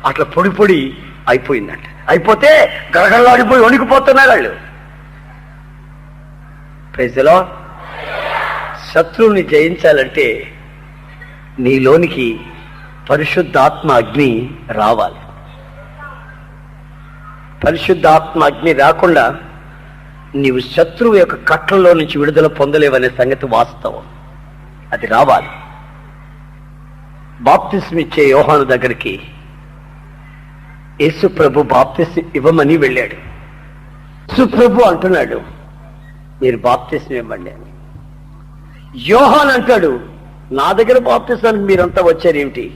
అట్లా పొడి పొడి అయిపోయిందంట. అయిపోతే గరగల్లాడిపోయి వణికిపోతున్నారు వాళ్ళు. Praise the Lord. శత్రువుని జయించాలంటే నీలోనికి పరిశుద్ధాత్మ అగ్ని రావాలి. పరిశుద్ధాత్మ అగ్ని రాకుండా నీవు శత్రువు యొక్క కట్లలో నుంచి విడుదల పొందలేవనే సంగతి వాస్తవం. అది రావాలి. బాప్తిస్మ ఇచ్చే యోహాను దగ్గరికి యేసు ప్రభు బాప్తిసం ఇవ్వమని వెళ్ళాడు. యేసు ప్రభు అంటున్నాడు, మీరు బాప్తిసం ఇవ్వండి అని. యోహాన్ అంటాడు, నా దగ్గర బాప్తిసానికి మీరంతా వచ్చారేమిటి?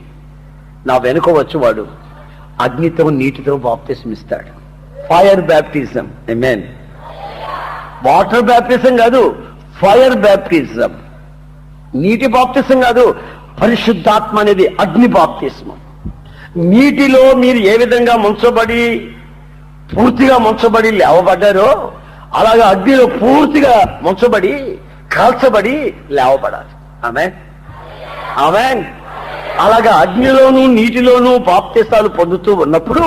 నా వెనుక వచ్చేవాడు అగ్నితో నీటితో బాప్తిసం ఇస్తాడు. Fire baptism. Amen. Water baptism కాదు, ఫైర్ బ్యాప్టిజం. నీటి బాప్తిసం కాదు, పరిశుద్ధాత్మ అనేది అగ్ని బాప్తిస్మం. నీటిలో మీరు ఏ విధంగా పూర్తిగా ముంచబడి లేవబడ్డారో అలాగా అగ్నిలో పూర్తిగా ముంచబడి కాల్చబడి లేవబడాలి. ఆమేన్, ఆమేన్. అలాగా అగ్నిలోనూ నీటిలోనూ బాప్తిస్తాలు పొందుతూ ఉన్నప్పుడు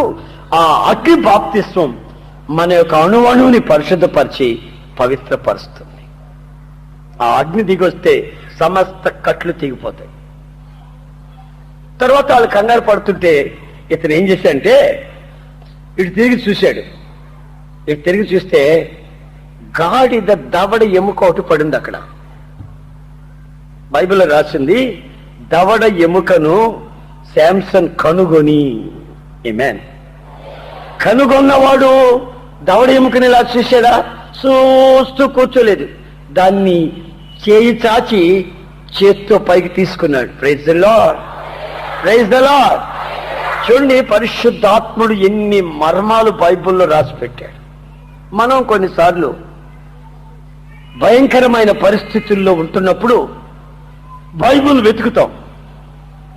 ఆ అగ్ని బాప్తిస్వం మన యొక్క అణువుని పరిశుద్ధపరిచి పవిత్రపరుస్తుంది. ఆ అగ్ని దిగొస్తే సమస్త కట్లు తెగిపోతాయి. తర్వాత వాళ్ళు కంగారు పడుతుంటే ఇతను ఏం చేశాడంటే ఇటు తిరిగి చూశాడు. ఇటు తిరిగి చూస్తే గాడిద దవడ ఎముక ఒకటి పడింది అక్కడ. బైబిల్లో రాసింది, దవడ ఎముకను శాంసన్ కనుగొని. ఆమేన్. కనుగొన్నవాడు దవడ ఎముకని ఇలా చూశాడా? చూస్తూ కూర్చోలేదు, దాన్ని చేయి చాచి చేత్తో పైకి తీసుకున్నాడు. Praise the Lord, praise the Lord. చూడండి, పరిశుద్ధాత్ముడు ఎన్ని మర్మాలు బైబిల్లో రాసి పెట్టాడు. మనం కొన్నిసార్లు భయంకరమైన పరిస్థితుల్లో ఉంటున్నప్పుడు బైబిల్ వెతుకుతాం.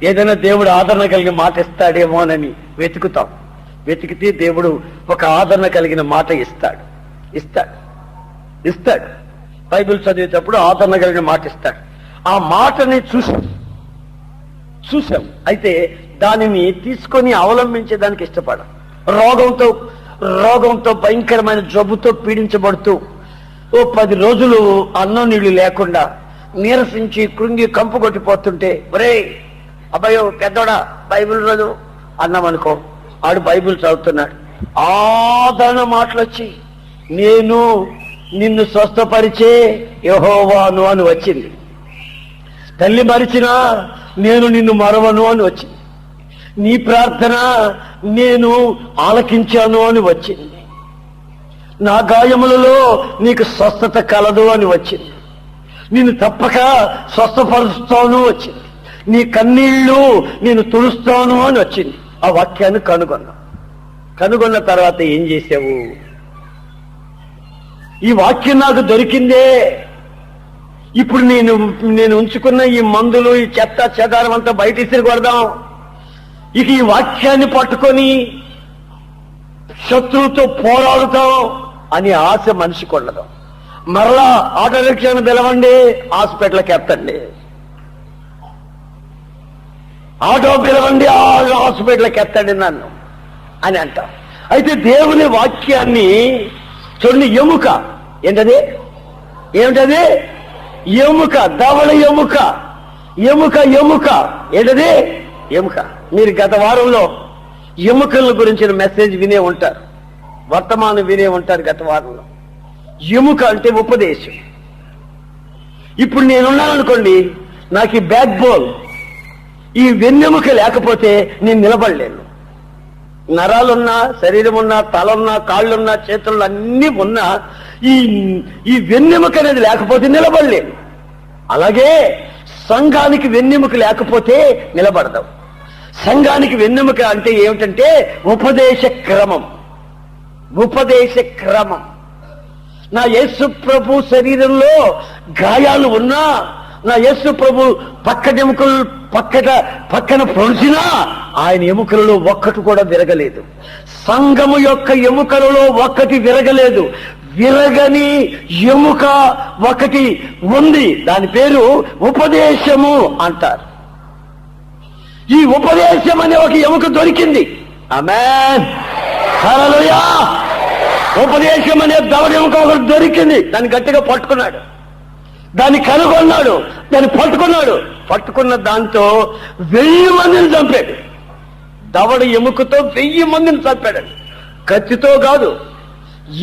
ఏదైనా దేవుడు ఆదరణ కలిగిన మాట ఇస్తాడేమోనని వెతుకుతాం. వెతికితే దేవుడు ఒక ఆదరణ కలిగిన మాట ఇస్తాడు. బైబిల్ చదివేటప్పుడు ఆదరణ కలిగిన మాట ఇస్తాడు. ఆ మాటని చూసాం. అయితే దానిని తీసుకొని అవలంబించేదానికి ఇష్టపడం. రోగంతో భయంకరమైన జబ్బుతో పీడించబడుతూ 10 రోజులు అన్నం నీళ్లు లేకుండా నీరసించి కృంగి కంపు కొట్టిపోతుంటే, ఒరే అబ్బాయో పెద్దోడా బైబిల్ చదువు అన్నామనుకో, ఆడు బైబిల్ చదువుతున్నాడు. ఆదరణ మాటలు వచ్చి, నేను నిన్ను స్వస్థపరిచే యెహోవాను అని వచ్చింది. తల్లి మరిచినా నేను నిన్ను మరవను అని వచ్చింది. నీ ప్రార్థన నేను ఆలకించాను అని వచ్చింది. నా గాయములలో నీకు స్వస్థత కలదు అని వచ్చింది. నిన్ను తప్పక స్వస్థపరుస్తాను వచ్చింది. నీ కన్నీళ్లు నేను తుడుస్తాను అని వచ్చింది. ఆ వాక్యాన్ని కనుగొన్న తర్వాత ఏం చేసావు? ఈ వాక్యం నాకు దొరికిందే, ఇప్పుడు నేను ఉంచుకున్న ఈ మందులు, ఈ చెత్త చెదారం అంతా బయట ఇసిరి కొడదాం. ఇక ఈ వాక్యాన్ని పట్టుకొని శత్రువుతో పోరాడుతాం అని ఆశ మనిషికి ఉండదు. మరలా ఆటో రిక్షాను పిలవండి, హాస్పిటల్కి ఎత్తండి. ఆటో పిలవండి, హాస్పిటల్కి ఎత్తండి నన్ను అని అంటాం. అయితే దేవుని వాక్యాన్ని చూడండి, ఎముక ఏంటది? ఎముక, దవడ ఎముక ఏంటది? ఎముక. మీరు గత వారంలో ఎముకల గురించిన మెసేజ్ వినే ఉంటారు, వర్తమానం వినే ఉంటారు. గత వారంలో ఎముక అంటే ఉపదేశం. ఇప్పుడు నేనున్నాను అనుకోండి, నాకు ఈ బ్యాక్ బోన్, ఈ వెన్నెముక లేకపోతే నేను నిలబడలేను. నరాలున్నా, శరీరం ఉన్నా, తలున్నా, కాళ్ళున్నా, చేతుల్లో అన్నీ ఉన్నా ఈ వెన్నెముక అనేది లేకపోతే నిలబడలేను. అలాగే సంఘానికి వెన్నెముక లేకపోతే నిలబడదాం. సంఘానికి వెన్నెముక అంటే ఏమిటంటే ఉపదేశ క్రమం. నా యేసు ప్రభు శరీరంలో గాయాలు ఉన్నా, నా యేసు ప్రభు పక్కనెముకలు పక్కన పొడిచినా ఆయన ఎముకలలో ఒక్కటి కూడా విరగలేదు. సంఘము యొక్క ఎముకలలో ఒక్కటి విరగలేదు. విరగని ఎముక ఒకటి ఉంది, దాని పేరు ఉపదేశము అంటారు. ఈ ఉపదేశం అనే ఒక ఎముక దొరికింది. ఆమేన్, హల్లెలూయా. ఉపదేశం అనే దవడ ఎముక ఒకటి దొరికింది. దాన్ని గట్టిగా పట్టుకున్నాడు, దాన్ని కనుగొన్నాడు, దాన్ని పట్టుకున్న దాంతో 1000 మందిని చంపాడు. దవడ ఎముకతో 1000 మందిని చంపాడు. కత్తితో కాదు,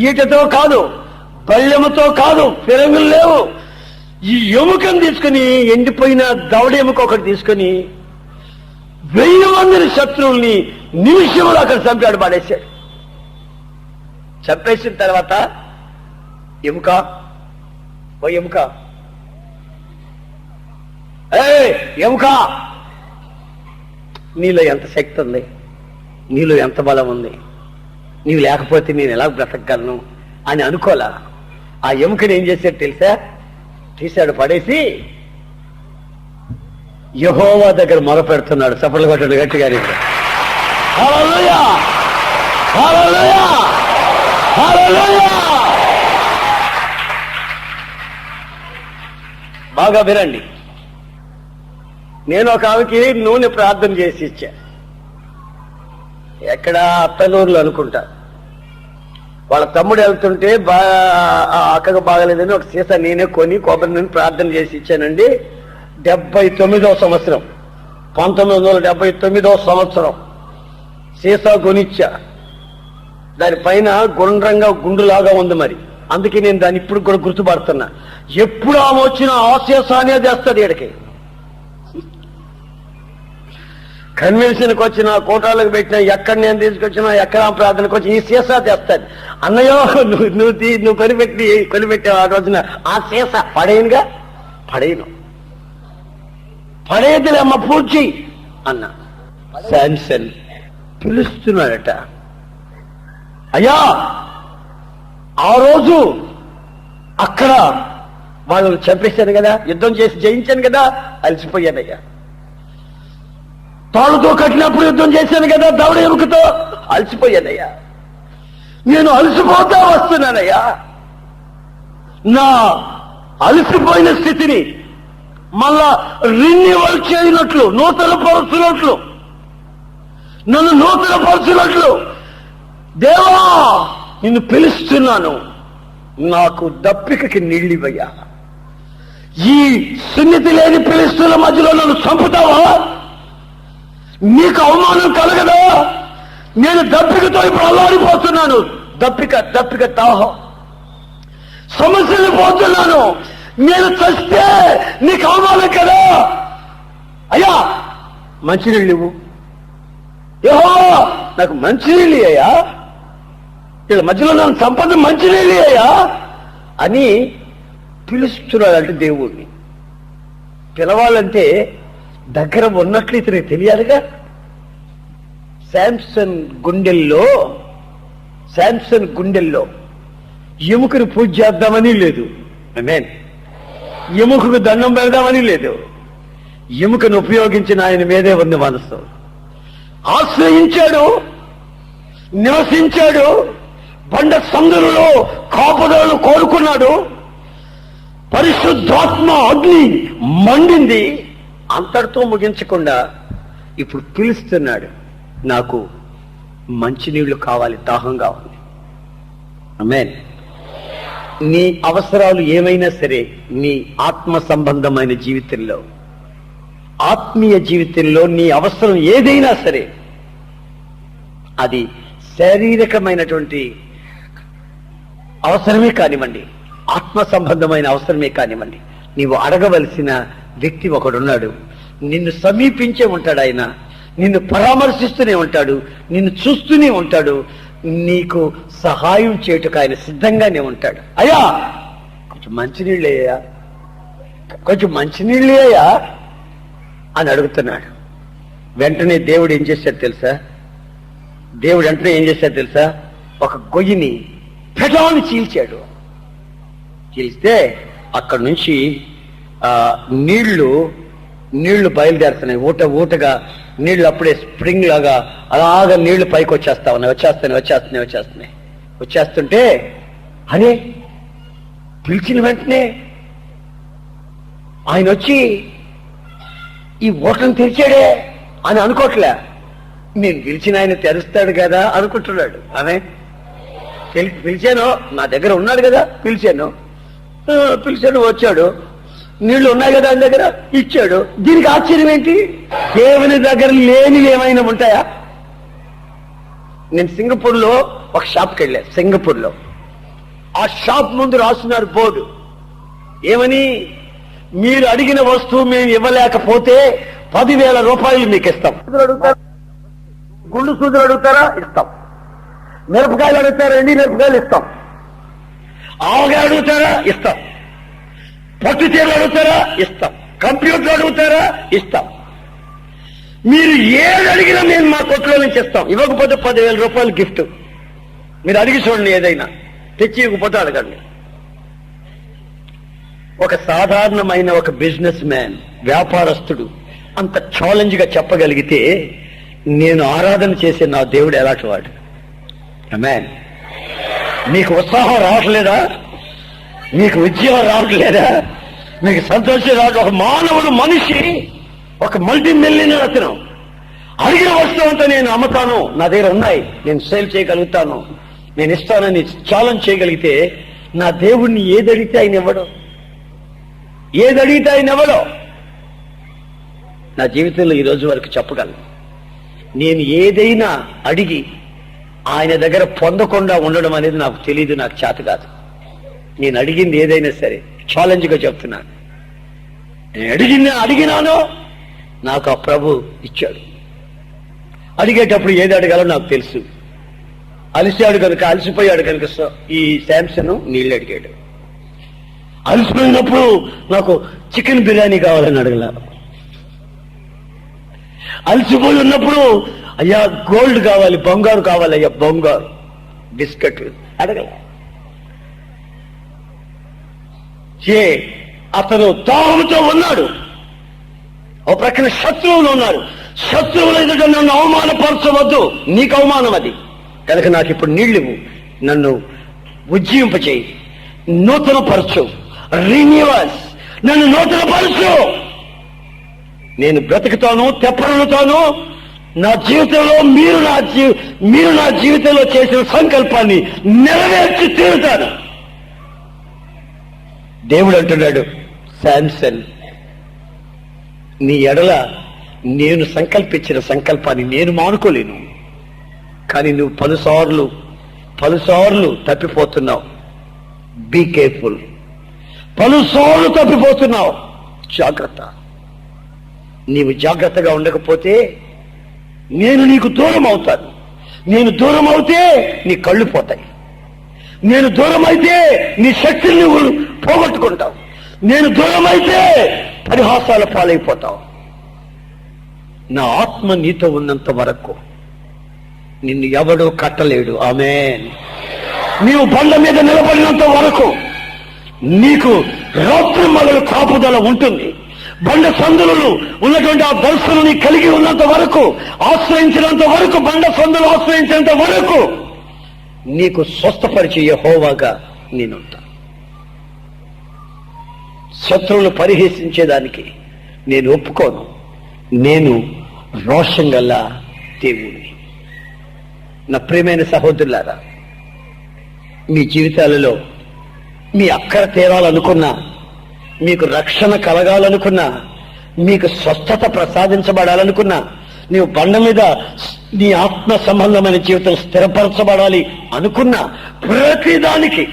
ఈటతో కాదు, బల్లెముతో కాదు, ఫిరంగులు లేవు. ఈ ఎముకను తీసుకుని, ఎండిపోయిన దవడ ఎముక ఒకటి తీసుకుని 1000 మందిని శత్రువుల్ని నిమిషంలో అక్కడ చంపాడు, పడేశాడు. చంపేసిన తర్వాత ఎముక, ఓ ఎముక, ఎముక, నీలో ఎంత శక్తి ఉంది, నీలో ఎంత బలం ఉంది, నీవు లేకపోతే నేను ఎలా బ్రతకగలను అని అనుకోలా. ఆ ఎముకని ఏం చేశాడు తెలుసా? తీశాడు, పడేసి యెహోవా దగ్గర మొరపెడుతున్నాడు. చప్పట్లు కొట్టండి గట్టిగా. హల్లెలూయా, హల్లెలూయా, హల్లెలూయా. బాగా వినండి. నేను ఒక ఆమెకి నూనె ప్రార్థన చేసి ఇచ్చా. ఎక్కడ అత్తనూరులో అనుకుంటా. వాళ్ళ తమ్ముడు వెళ్తుంటే అక్కగా బాగలేదని ఒక సీసా నేనే కొని కొబ్బరి నూనె ప్రార్థన చేసి ఇచ్చానండి. 79వ సంవత్సరం, 1979వ సంవత్సరం సీసా కొనిచ్చా. దానిపైన గుండ్రంగా గుండులాగా ఉంది. మరి అందుకే నేను దాన్ని ఇప్పుడు కూడా గుర్తుపడుతున్నా. ఎప్పుడు ఆమె వచ్చినా ఆ సీసానే చేస్తుంది. ఇక్కడికి కన్వెన్షన్కి వచ్చినా, కోటాలకు పెట్టినా, ఎక్కడ నేను తీసుకొచ్చినా, ఎక్కడ ప్రార్థనకు వచ్చి ఈ సీసా తెస్తాను. అన్నయ్యో నువ్వు కొనిపెట్టావు ఆ రోజున ఆ సీసా పడేయనుగా. పడేదిలే అమ్మ పూడ్చి అన్న. శాంసన్ పిలుస్తున్నాడట. అయ్యా, ఆ రోజు అక్కడ వాళ్ళని చంపేశాను కదా, యుద్ధం చేసి జయించాను కదా, అలసిపోయానయ్యా. తాళ్ళతో కట్టినప్పుడు యుద్ధం చేశాను కదా, దవడ ఎముకతో, అలసిపోయానయ్యా. నేను అలసిపోతా వస్తున్నానయ్యా. నా అలసిపోయిన స్థితిని మళ్ళా రిన్యూవల్ చేయనట్లు, నూతన పరుచున్నట్లు, నన్ను నూతన పరుచున్నట్లు దేవా నిన్ను పిలుస్తున్నాను. నాకు దప్పికకి నీళ్ళివయ్యా. ఈ సున్నితి లేని పిలుస్తున్న మధ్యలో నన్ను చంపుతావా? నీకు అవమానం కలగదా? నేను దప్పికతో ఇప్పుడు అల్లాడిపోతున్నాను. దప్పిక దాహం, సమస్యలు పోతున్నాను. నేను చస్తే నీకు అవమానం కదా. అయ్యా మంచినీళ్ళు ఇవ్వు. యెహోవా నాకు మంచినీళ్ళు అయ్యా. వీళ్ళ మధ్యలో నన్ను సంపద మంచినీళ్ళు అయ్యా అని పిలుస్తున్నాడంటే దేవుణ్ణి. పిలవాలంటే దగ్గర ఉన్నట్లు ఇతనికి తెలియాలిగా. శాంసన్ గుండెల్లో ఎముకను పూజ చేద్దామని లేదు. ఆమేన్. ఎముకకు దండం పెడదామని లేదు. ఎముకను ఉపయోగించిన ఆయన మీదే ఉంది మనసు. ఆశ్రయించాడు, నివసించాడు. బండ సందులలో కాపుదలను కోరుకున్నాడు. పరిశుద్ధాత్మ అగ్ని మండింది. అంతటితో ముగించకుండా ఇప్పుడు పిలుస్తున్నాడు. నాకు మంచినీళ్లు కావాలి, దాహంగా ఉంది. ఆమేన్. నీ అవసరాలు ఏమైనా సరే, నీ ఆత్మ సంబంధమైన జీవితంలో, ఆత్మీయ జీవితంలో నీ అవసరం ఏదైనా సరే, అది శారీరకమైనటువంటి అవసరమే కానివ్వండి, ఆత్మ సంబంధమైన అవసరమే కానివ్వండి, నీవు అడగవలసిన వ్యక్తి ఒకడున్నాడు. నిన్ను సమీపించే ఉంటాడు ఆయన. నిన్ను పరామర్శిస్తూనే ఉంటాడు, నిన్ను చూస్తూనే ఉంటాడు. నీకు సహాయం చేయుటకు ఆయన సిద్ధంగానే ఉంటాడు. అయ్యా కొంచెం మంచినీళ్ళేయా అని అడుగుతున్నాడు. వెంటనే దేవుడు ఏం చేశాడు తెలుసా? ఒక గొయ్యిని పెటాన్ని చీల్చాడు. చీల్స్తే అక్కడి నుంచి నీళ్లు బయలుదేరుతున్నాయి. ఊటగా నీళ్లు అప్పుడే స్ప్రింగ్ లాగా అలాగా నీళ్లు పైకి వచ్చేస్తుంటే అరే పిలిచిన వెంటనే ఆయన వచ్చి ఈ ఊటను తెరిచాడే అని అనుకోవట్లే. నేను పిలిచిన ఆయన తెరుస్తాడు కదా అనుకుంటున్నాడు. ఆమె పిలిచాను, నా దగ్గర ఉన్నాడు కదా, పిలిచాను, వచ్చాడు. నీళ్లు ఉన్నాయి కదా ఆయన దగ్గర, ఇచ్చాడు. దీనికి ఆశ్చర్యం ఏంటి? దేవుని దగ్గర లేనివి ఏమైనా ఉంటాయా? నేను సింగపూర్లో ఒక షాప్కి వెళ్ళా. సింగపూర్లో ఆ షాప్ ముందు రాస్తున్నారు బోర్డు. ఏమని? మీరు అడిగిన వస్తువు మేము ఇవ్వలేకపోతే 10,000 రూపాయలు మీకు ఇస్తాం. గుండు సూదులు అడుగుతారా? ఇస్తాం. మిరపకాయలు అడుగుతారా? ఎండి మిరపకాయలు ఇస్తాం. ఆవగా అడుగుతారా? ఇస్తాం. పట్టు చీరలు అడుగుతారా? ఇస్తాం. కంప్యూటర్ అడుగుతారా? ఇస్తాం. మీరు ఏది అడిగినా మేము మా కొట్లో నుంచి ఇస్తాం. ఇవ్వకపోతే 10,000 రూపాయలు గిఫ్ట్. మీరు అడిగి చూడండి, ఏదైనా తెచ్చి ఇవ్వకపోతే అడగండి. ఒక సాధారణమైన ఒక బిజినెస్ మ్యాన్, వ్యాపారస్తుడు అంత ఛాలెంజ్ గా చెప్పగలిగితే నేను ఆరాధన చేసే నా దేవుడు ఎలాంటి వాడు? ఆమేన్. మీకు ఉత్సాహం రావట్లేదా? మీకు ఉద్యోగం రావట్లేదా? మీకు సంతోషం రావట్లేదు? ఒక మానవుడు, మనిషి, ఒక మల్టీ మిలియనర్ అతను అడిగిన వస్తువు అంతా నేను అమ్ముతాను, నా దగ్గర ఉన్నాయి, నేను సేల్ చేయగలుగుతాను, నేను ఇస్తానని ఛాలెంజ్ చేయగలిగితే నా దేవుడిని ఏది అడిగితే ఆయన ఇవ్వడం? ఏది అడిగితే ఆయన ఇవ్వడం? నా జీవితంలో ఈ రోజు వరకు చెప్పగలను, నేను ఏదైనా అడిగి ఆయన దగ్గర పొందకుండా ఉండడం అనేది నాకు తెలియదు, నాకు చేత కాదు. నేను అడిగింది ఏదైనా సరే ఛాలెంజ్గా చెప్తున్నాను, నేను అడిగినానో నాకు ఆ ప్రభు ఇచ్చాడు. అడిగేటప్పుడు ఏది అడగాలో నాకు తెలుసు. అలసిపోయాడు కనుక ఈ శాంసన్ నీళ్ళు అడిగాడు. అలసిపోయినప్పుడు నాకు చికెన్ బిర్యానీ కావాలని అడగల. అలసిపోయి ఉన్నప్పుడు అయ్యా గోల్డ్ కావాలి, బంగారు కావాలి, అయ్యా బంగారు బిస్కెట్లు అడగల. అతను తాముతో ఉన్నాడు, ఓ ప్రక్కన శత్రువులు ఉన్నారు. శత్రువులు ఎదుట నన్ను అవమానపరచవద్దు, నీకు అవమానం అది కనుక నాకు ఇప్పుడు నీళ్లు, నన్ను ఉజ్జీవింపచేయి, నూతన పరచు, రిన్యూవల్స్, నన్ను నూతన పరచు. నేను బ్రతుకుతాను, తెప్పరుతాను. నా జీవితంలో మీరు నా జీవితంలో చేసిన సంకల్పాన్ని నెరవేర్చి తీరుతాను. దేవుడు అంటున్నాడు, శాంసన్, నీ ఎడల నేను సంకల్పించిన సంకల్పాన్ని నేను మానుకోలేను, కానీ నువ్వు పలుసార్లు తప్పిపోతున్నావు. Be careful. పలుసార్లు తప్పిపోతున్నావు, జాగ్రత్త. నీవు జాగ్రత్తగా ఉండకపోతే నేను నీకు దూరం అవుతాను. నేను దూరం అవుతే నీ కళ్ళు పోతాయి. నేను దూరం అయితే నీ శక్తిని నువ్వు పోగొట్టుకుంటావు. నేను దూరం అయితే పరిహాసాల పాలైపోతావు. నా ఆత్మ నీతో ఉన్నంత వరకు నిన్ను ఎవడో కట్టలేడు. ఆమేన్. నీవు బండ మీద నిలబడినంత వరకు నీకు రాత్రి మొదలు కాపుదల ఉంటుంది. బండ సందులు ఉన్నటువంటి ఆ దర్శనాన్ని కలిగి ఉన్నంత వరకు, ఆశ్రయించినంత వరకు, బండ సందులు ఆశ్రయించినంత వరకు నీకు స్వస్థపరిచే యెహోవాగా నేనుంటా. శత్రువులు పరిహసించేదానికి నేను ఒప్పుకోను. నేను రోషం గల దేవుణ్ణి. నా ప్రియమైన సహోదరులారా, మీ జీవితాలలో మీ అక్కర తీరాలనుకున్నా, మీకు రక్షణ కలగాలనుకున్నా, మీకు స్వస్థత ప్రసాదించబడాలనుకున్నా, నీవు బండ మీద నీ ఆత్మ సంబంధమైన జీవితం స్థిరపరచబడాలి అనుకున్నా, ప్రతిదానికి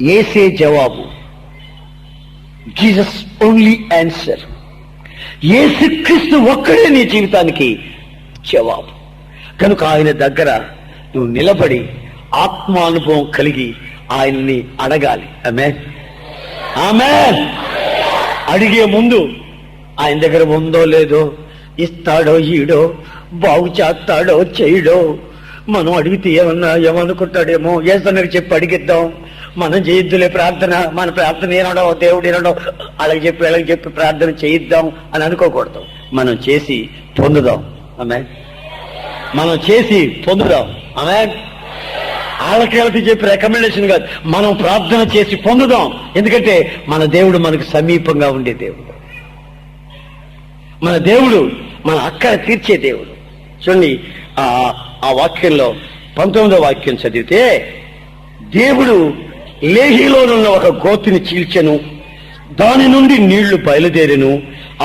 యేసే జవాబు. Jesus only answer. యేసుక్రీస్తు ఒక్కడే నీ జీవితానికి జవాబు. కనుక ఆయన దగ్గర నువ్వు నిలబడి ఆత్మానుభవం కలిగి ఆయన్ని అడగాలి. ఆమేన్. ఆమేన్. అడిగే ముందు ఆయన దగ్గర ఉందో లేదో, ఇస్తాడో ఈడో, బాగు చేస్తాడో చేయడో, మనం అడిగితే ఏమనుకుంటాడేమో, ఏసన్నకి చెప్పి అడిగిద్దాం, మనం చేయొద్దులే ప్రార్థన, మన ప్రార్థన ఏనాడో దేవుడు ఏనాడో అలాగే చెప్పి ప్రార్థన చేయిద్దాం అని అనుకోకూడదు. మనం చేసి పొందుదాం. ఆమేన్. మనం చేసి పొందుదాం. ఆమేన్. వాళ్ళకి చెప్పి రికమెండేషన్ కాదు, మనం ప్రార్థన చేసి పొందుదాం. ఎందుకంటే మన దేవుడు మనకు సమీపంగా ఉండే దేవుడు. మన దేవుడు మన అక్కర తీర్చే దేవుడు. చూడండి, ఆ వాక్యంలో 19వ వాక్యం చదివితే, దేవుడు లేహీలోనున్న ఒక గోతిని చీల్చెను, దాని నుండి నీళ్లు బయలుదేరెను,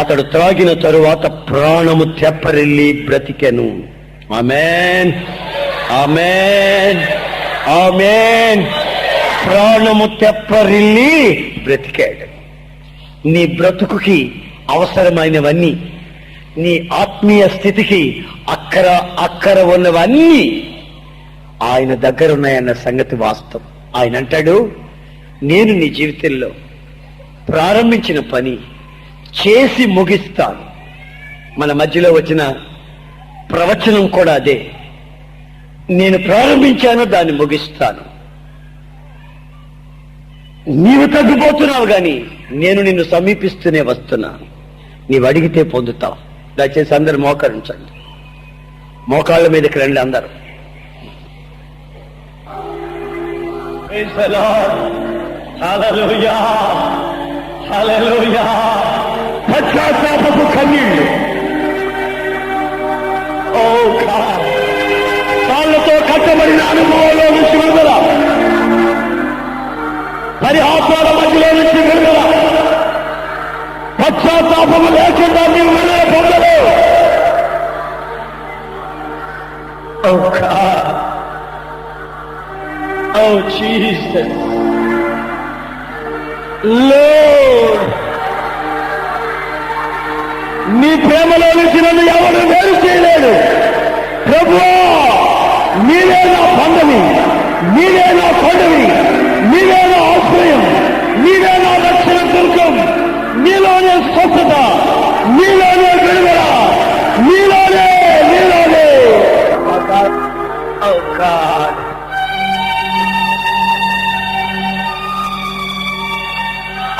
అతడు త్రాగిన తరువాత ప్రాణము తెప్పరిల్లి బ్రతికెను. ఆమేన్. ఆమేన్. ఆమేన్. ప్రాణము తెప్పరిల్లి బ్రతికాడు. నీ బ్రతుకుకి అవసరమైనవన్నీ, నీ ఆత్మీయ స్థితికి అక్కర ఉన్నవన్నీ ఆయన దగ్గర ఉన్నాయన్న సంగతి వాస్తవం. ఆయన అంటాడు, నేను నీ జీవితంలో ప్రారంభించిన పని చేసి ముగిస్తాను. మన మధ్యలో వచ్చిన ప్రవచనం కూడా అదే, నేను ప్రారంభించాను, దాన్ని ముగిస్తాను. నీవు తగ్గిపోతున్నావు కానీ నేను నిన్ను సమీపిస్తూనే వస్తున్నాను. నీవు అడిగితే పొందుతావు. దయచేసి అందరు మోకరించండి, మోకాళ్ళ మీదకి రండి అందరు. Praise the Lord. Hallelujah. Hallelujah. పశ్చాత్తాపపు కన్నీళ్ళు, ఓ గాడ్, తాళ్లతో కట్టబడిన అనుభవంలో నుంచి విడుదల, పరిహాసాల మధ్యలో నుంచి విడుదల, పశ్చాత్తాపము లేకుండా నీవు విడుదల పొందలేవు. ఓ గాడ్, ఓ జీసస్, లార్డ్, నీ ప్రేమలో నుంచి నన్ను ఎవరు వేరు చేయలేడు. ప్రభువా, నీవే నా పండవి, నీవే నా కొండవి, నీవే నా ఆశ్రయం, నీవే నా రక్షణ దుర్గం. నీలోనే స్వస్థత, నీలోనే విడుదల, నీలోనే. Oh God.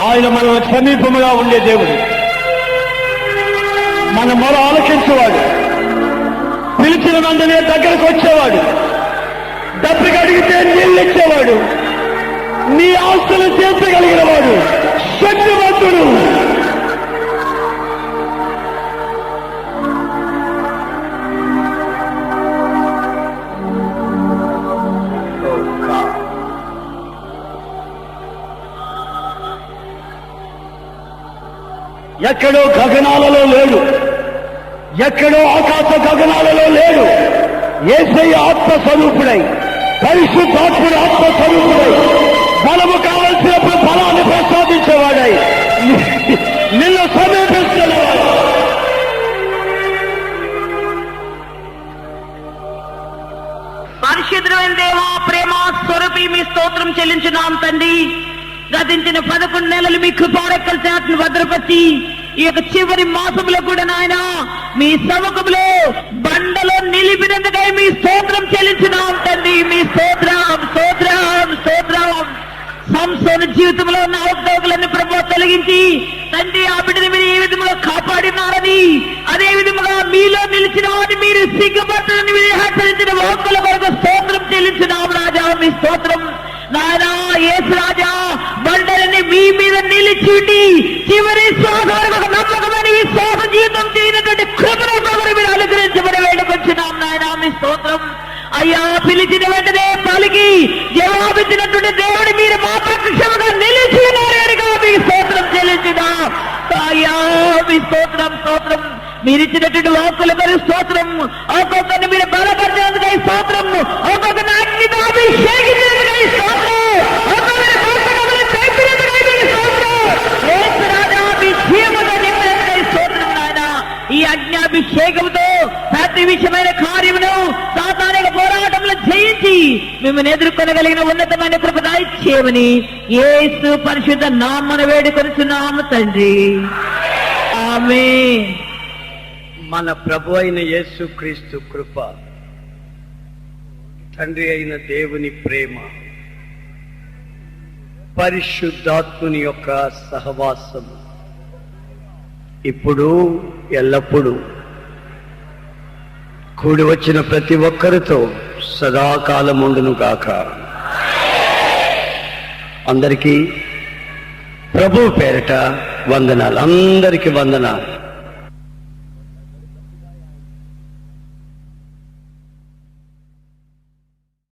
ఆయన మన సమీపముగా ఉండే దేవుడు, మన మొర ఆలకించేవాడు, పిలిచిన వెంటనే దగ్గరకు వచ్చేవాడు, డబ్బుకి అడిగితే నీళ్ళు ఇచ్చేవాడు, నీ ఆస్తులు చేర్చగలిగిన వాడు, శక్తివంతుడు. ఎక్కడో గగనాలలో లేడు, ఎక్కడో ఆకాశ గగనాలలో లేడు. యేసయ్య ఆత్మస్వరూపుడై, పరిశుద్ధాత్ముడు ఆత్మస్వరూపుడై, బలము కావలసినప్పుడు బలాన్ని ప్రసాదించేవాడై నిన్ను సమీపిస్తున్నవాడు. పరిశుద్ధమైన దేవా, ప్రేమ స్వరూపి, మీ స్తోత్రం చెల్లించున్నాం తండ్రి. గతించిన 11 నెలలు మీ కృపారెక్కల చేతను భద్రపరిచి ఈ యొక్క చివరి మాసంలో కూడా నాయన మీ సముఖంలో బండలో నిలిపినందుకై మీ స్తోత్రం చెల్లించున్నాం తండ్రి. మీ స్తోత్రం. సంసోను జీవితంలో ఉన్న అవకాశాలన్నీ ప్రభు తొలగించి తండ్రి ఆ బిడ్డని మీరు ఏ విధంగా కాపాడినారని, అదే విధముగా మీలో నిలిచిన వాడిని మీరు సిగ్గుపరచని మీరు హెచ్చరించిన వాక్కుల కొరకు స్తోత్రం చెల్లించున్నాం రాజా. మీ స్తోత్రం నాయనా. యేసు రాజా, బండలని మీ మీద నిలిచిటి చివరి శ్వాస వరకు ఒక నమ్మకమైన ఈ శ్వాస జీవితం చేయనటువంటి కృపను మీరు అనుగ్రహించబడి వేడుకొచ్చున్నాం నాయనా. మీ స్తోత్రం అయ్యా. పిలిచిన వెంటనే పలికి జవాబిచ్చినటువంటి దేవుడు మీరు మా పక్షముగా నిలిచి ఉన్నారనిగా మీ స్తోత్రం చెల్లించినా అయ్యా. మీ స్తోత్రం. మీరిచ్చినటువంటి వాక్కుల మరి స్తోత్రం. ఒక్కొక్కరిని మీరు బలపరిచినందుకు ఈ స్తోత్రం, ఒక్కొక్కరిని అగ్నితో అభిషేకించినందుకు ఈ స్తోత్రం, ఒక్కొక్కరిని భక్తులను చేసినందుకు ఈ స్తోత్రం. యేసు రాజా, మీ జీవముతో నింపినందుకు ఈ స్తోత్రం నాయన. ఈ అగ్నాభిషేకంతో ప్రతి విషయమైన కార్యమును సాతానిక పోరాటంలో జయించి మిమ్మల్ని ఎదుర్కొనగలిగిన ఉన్నతమైన కృప దయచేయమని యేసు పరిశుద్ధ నామమున వేడుకొనుచున్నాము తండ్రి. ఆమేన్. మన ప్రభు అయిన యేసు క్రీస్తు కృప, తండ్రి అయిన దేవుని ప్రేమ, పరిశుద్ధాత్ముని యొక్క సహవాసం ఇప్పుడు ఎల్లప్పుడూ కూడి వచ్చిన ప్రతి ఒక్కరితో సదాకాలం ఉండును గాక. అందరికీ ప్రభు పేరట వందనాలు. అందరికీ వందనాలు.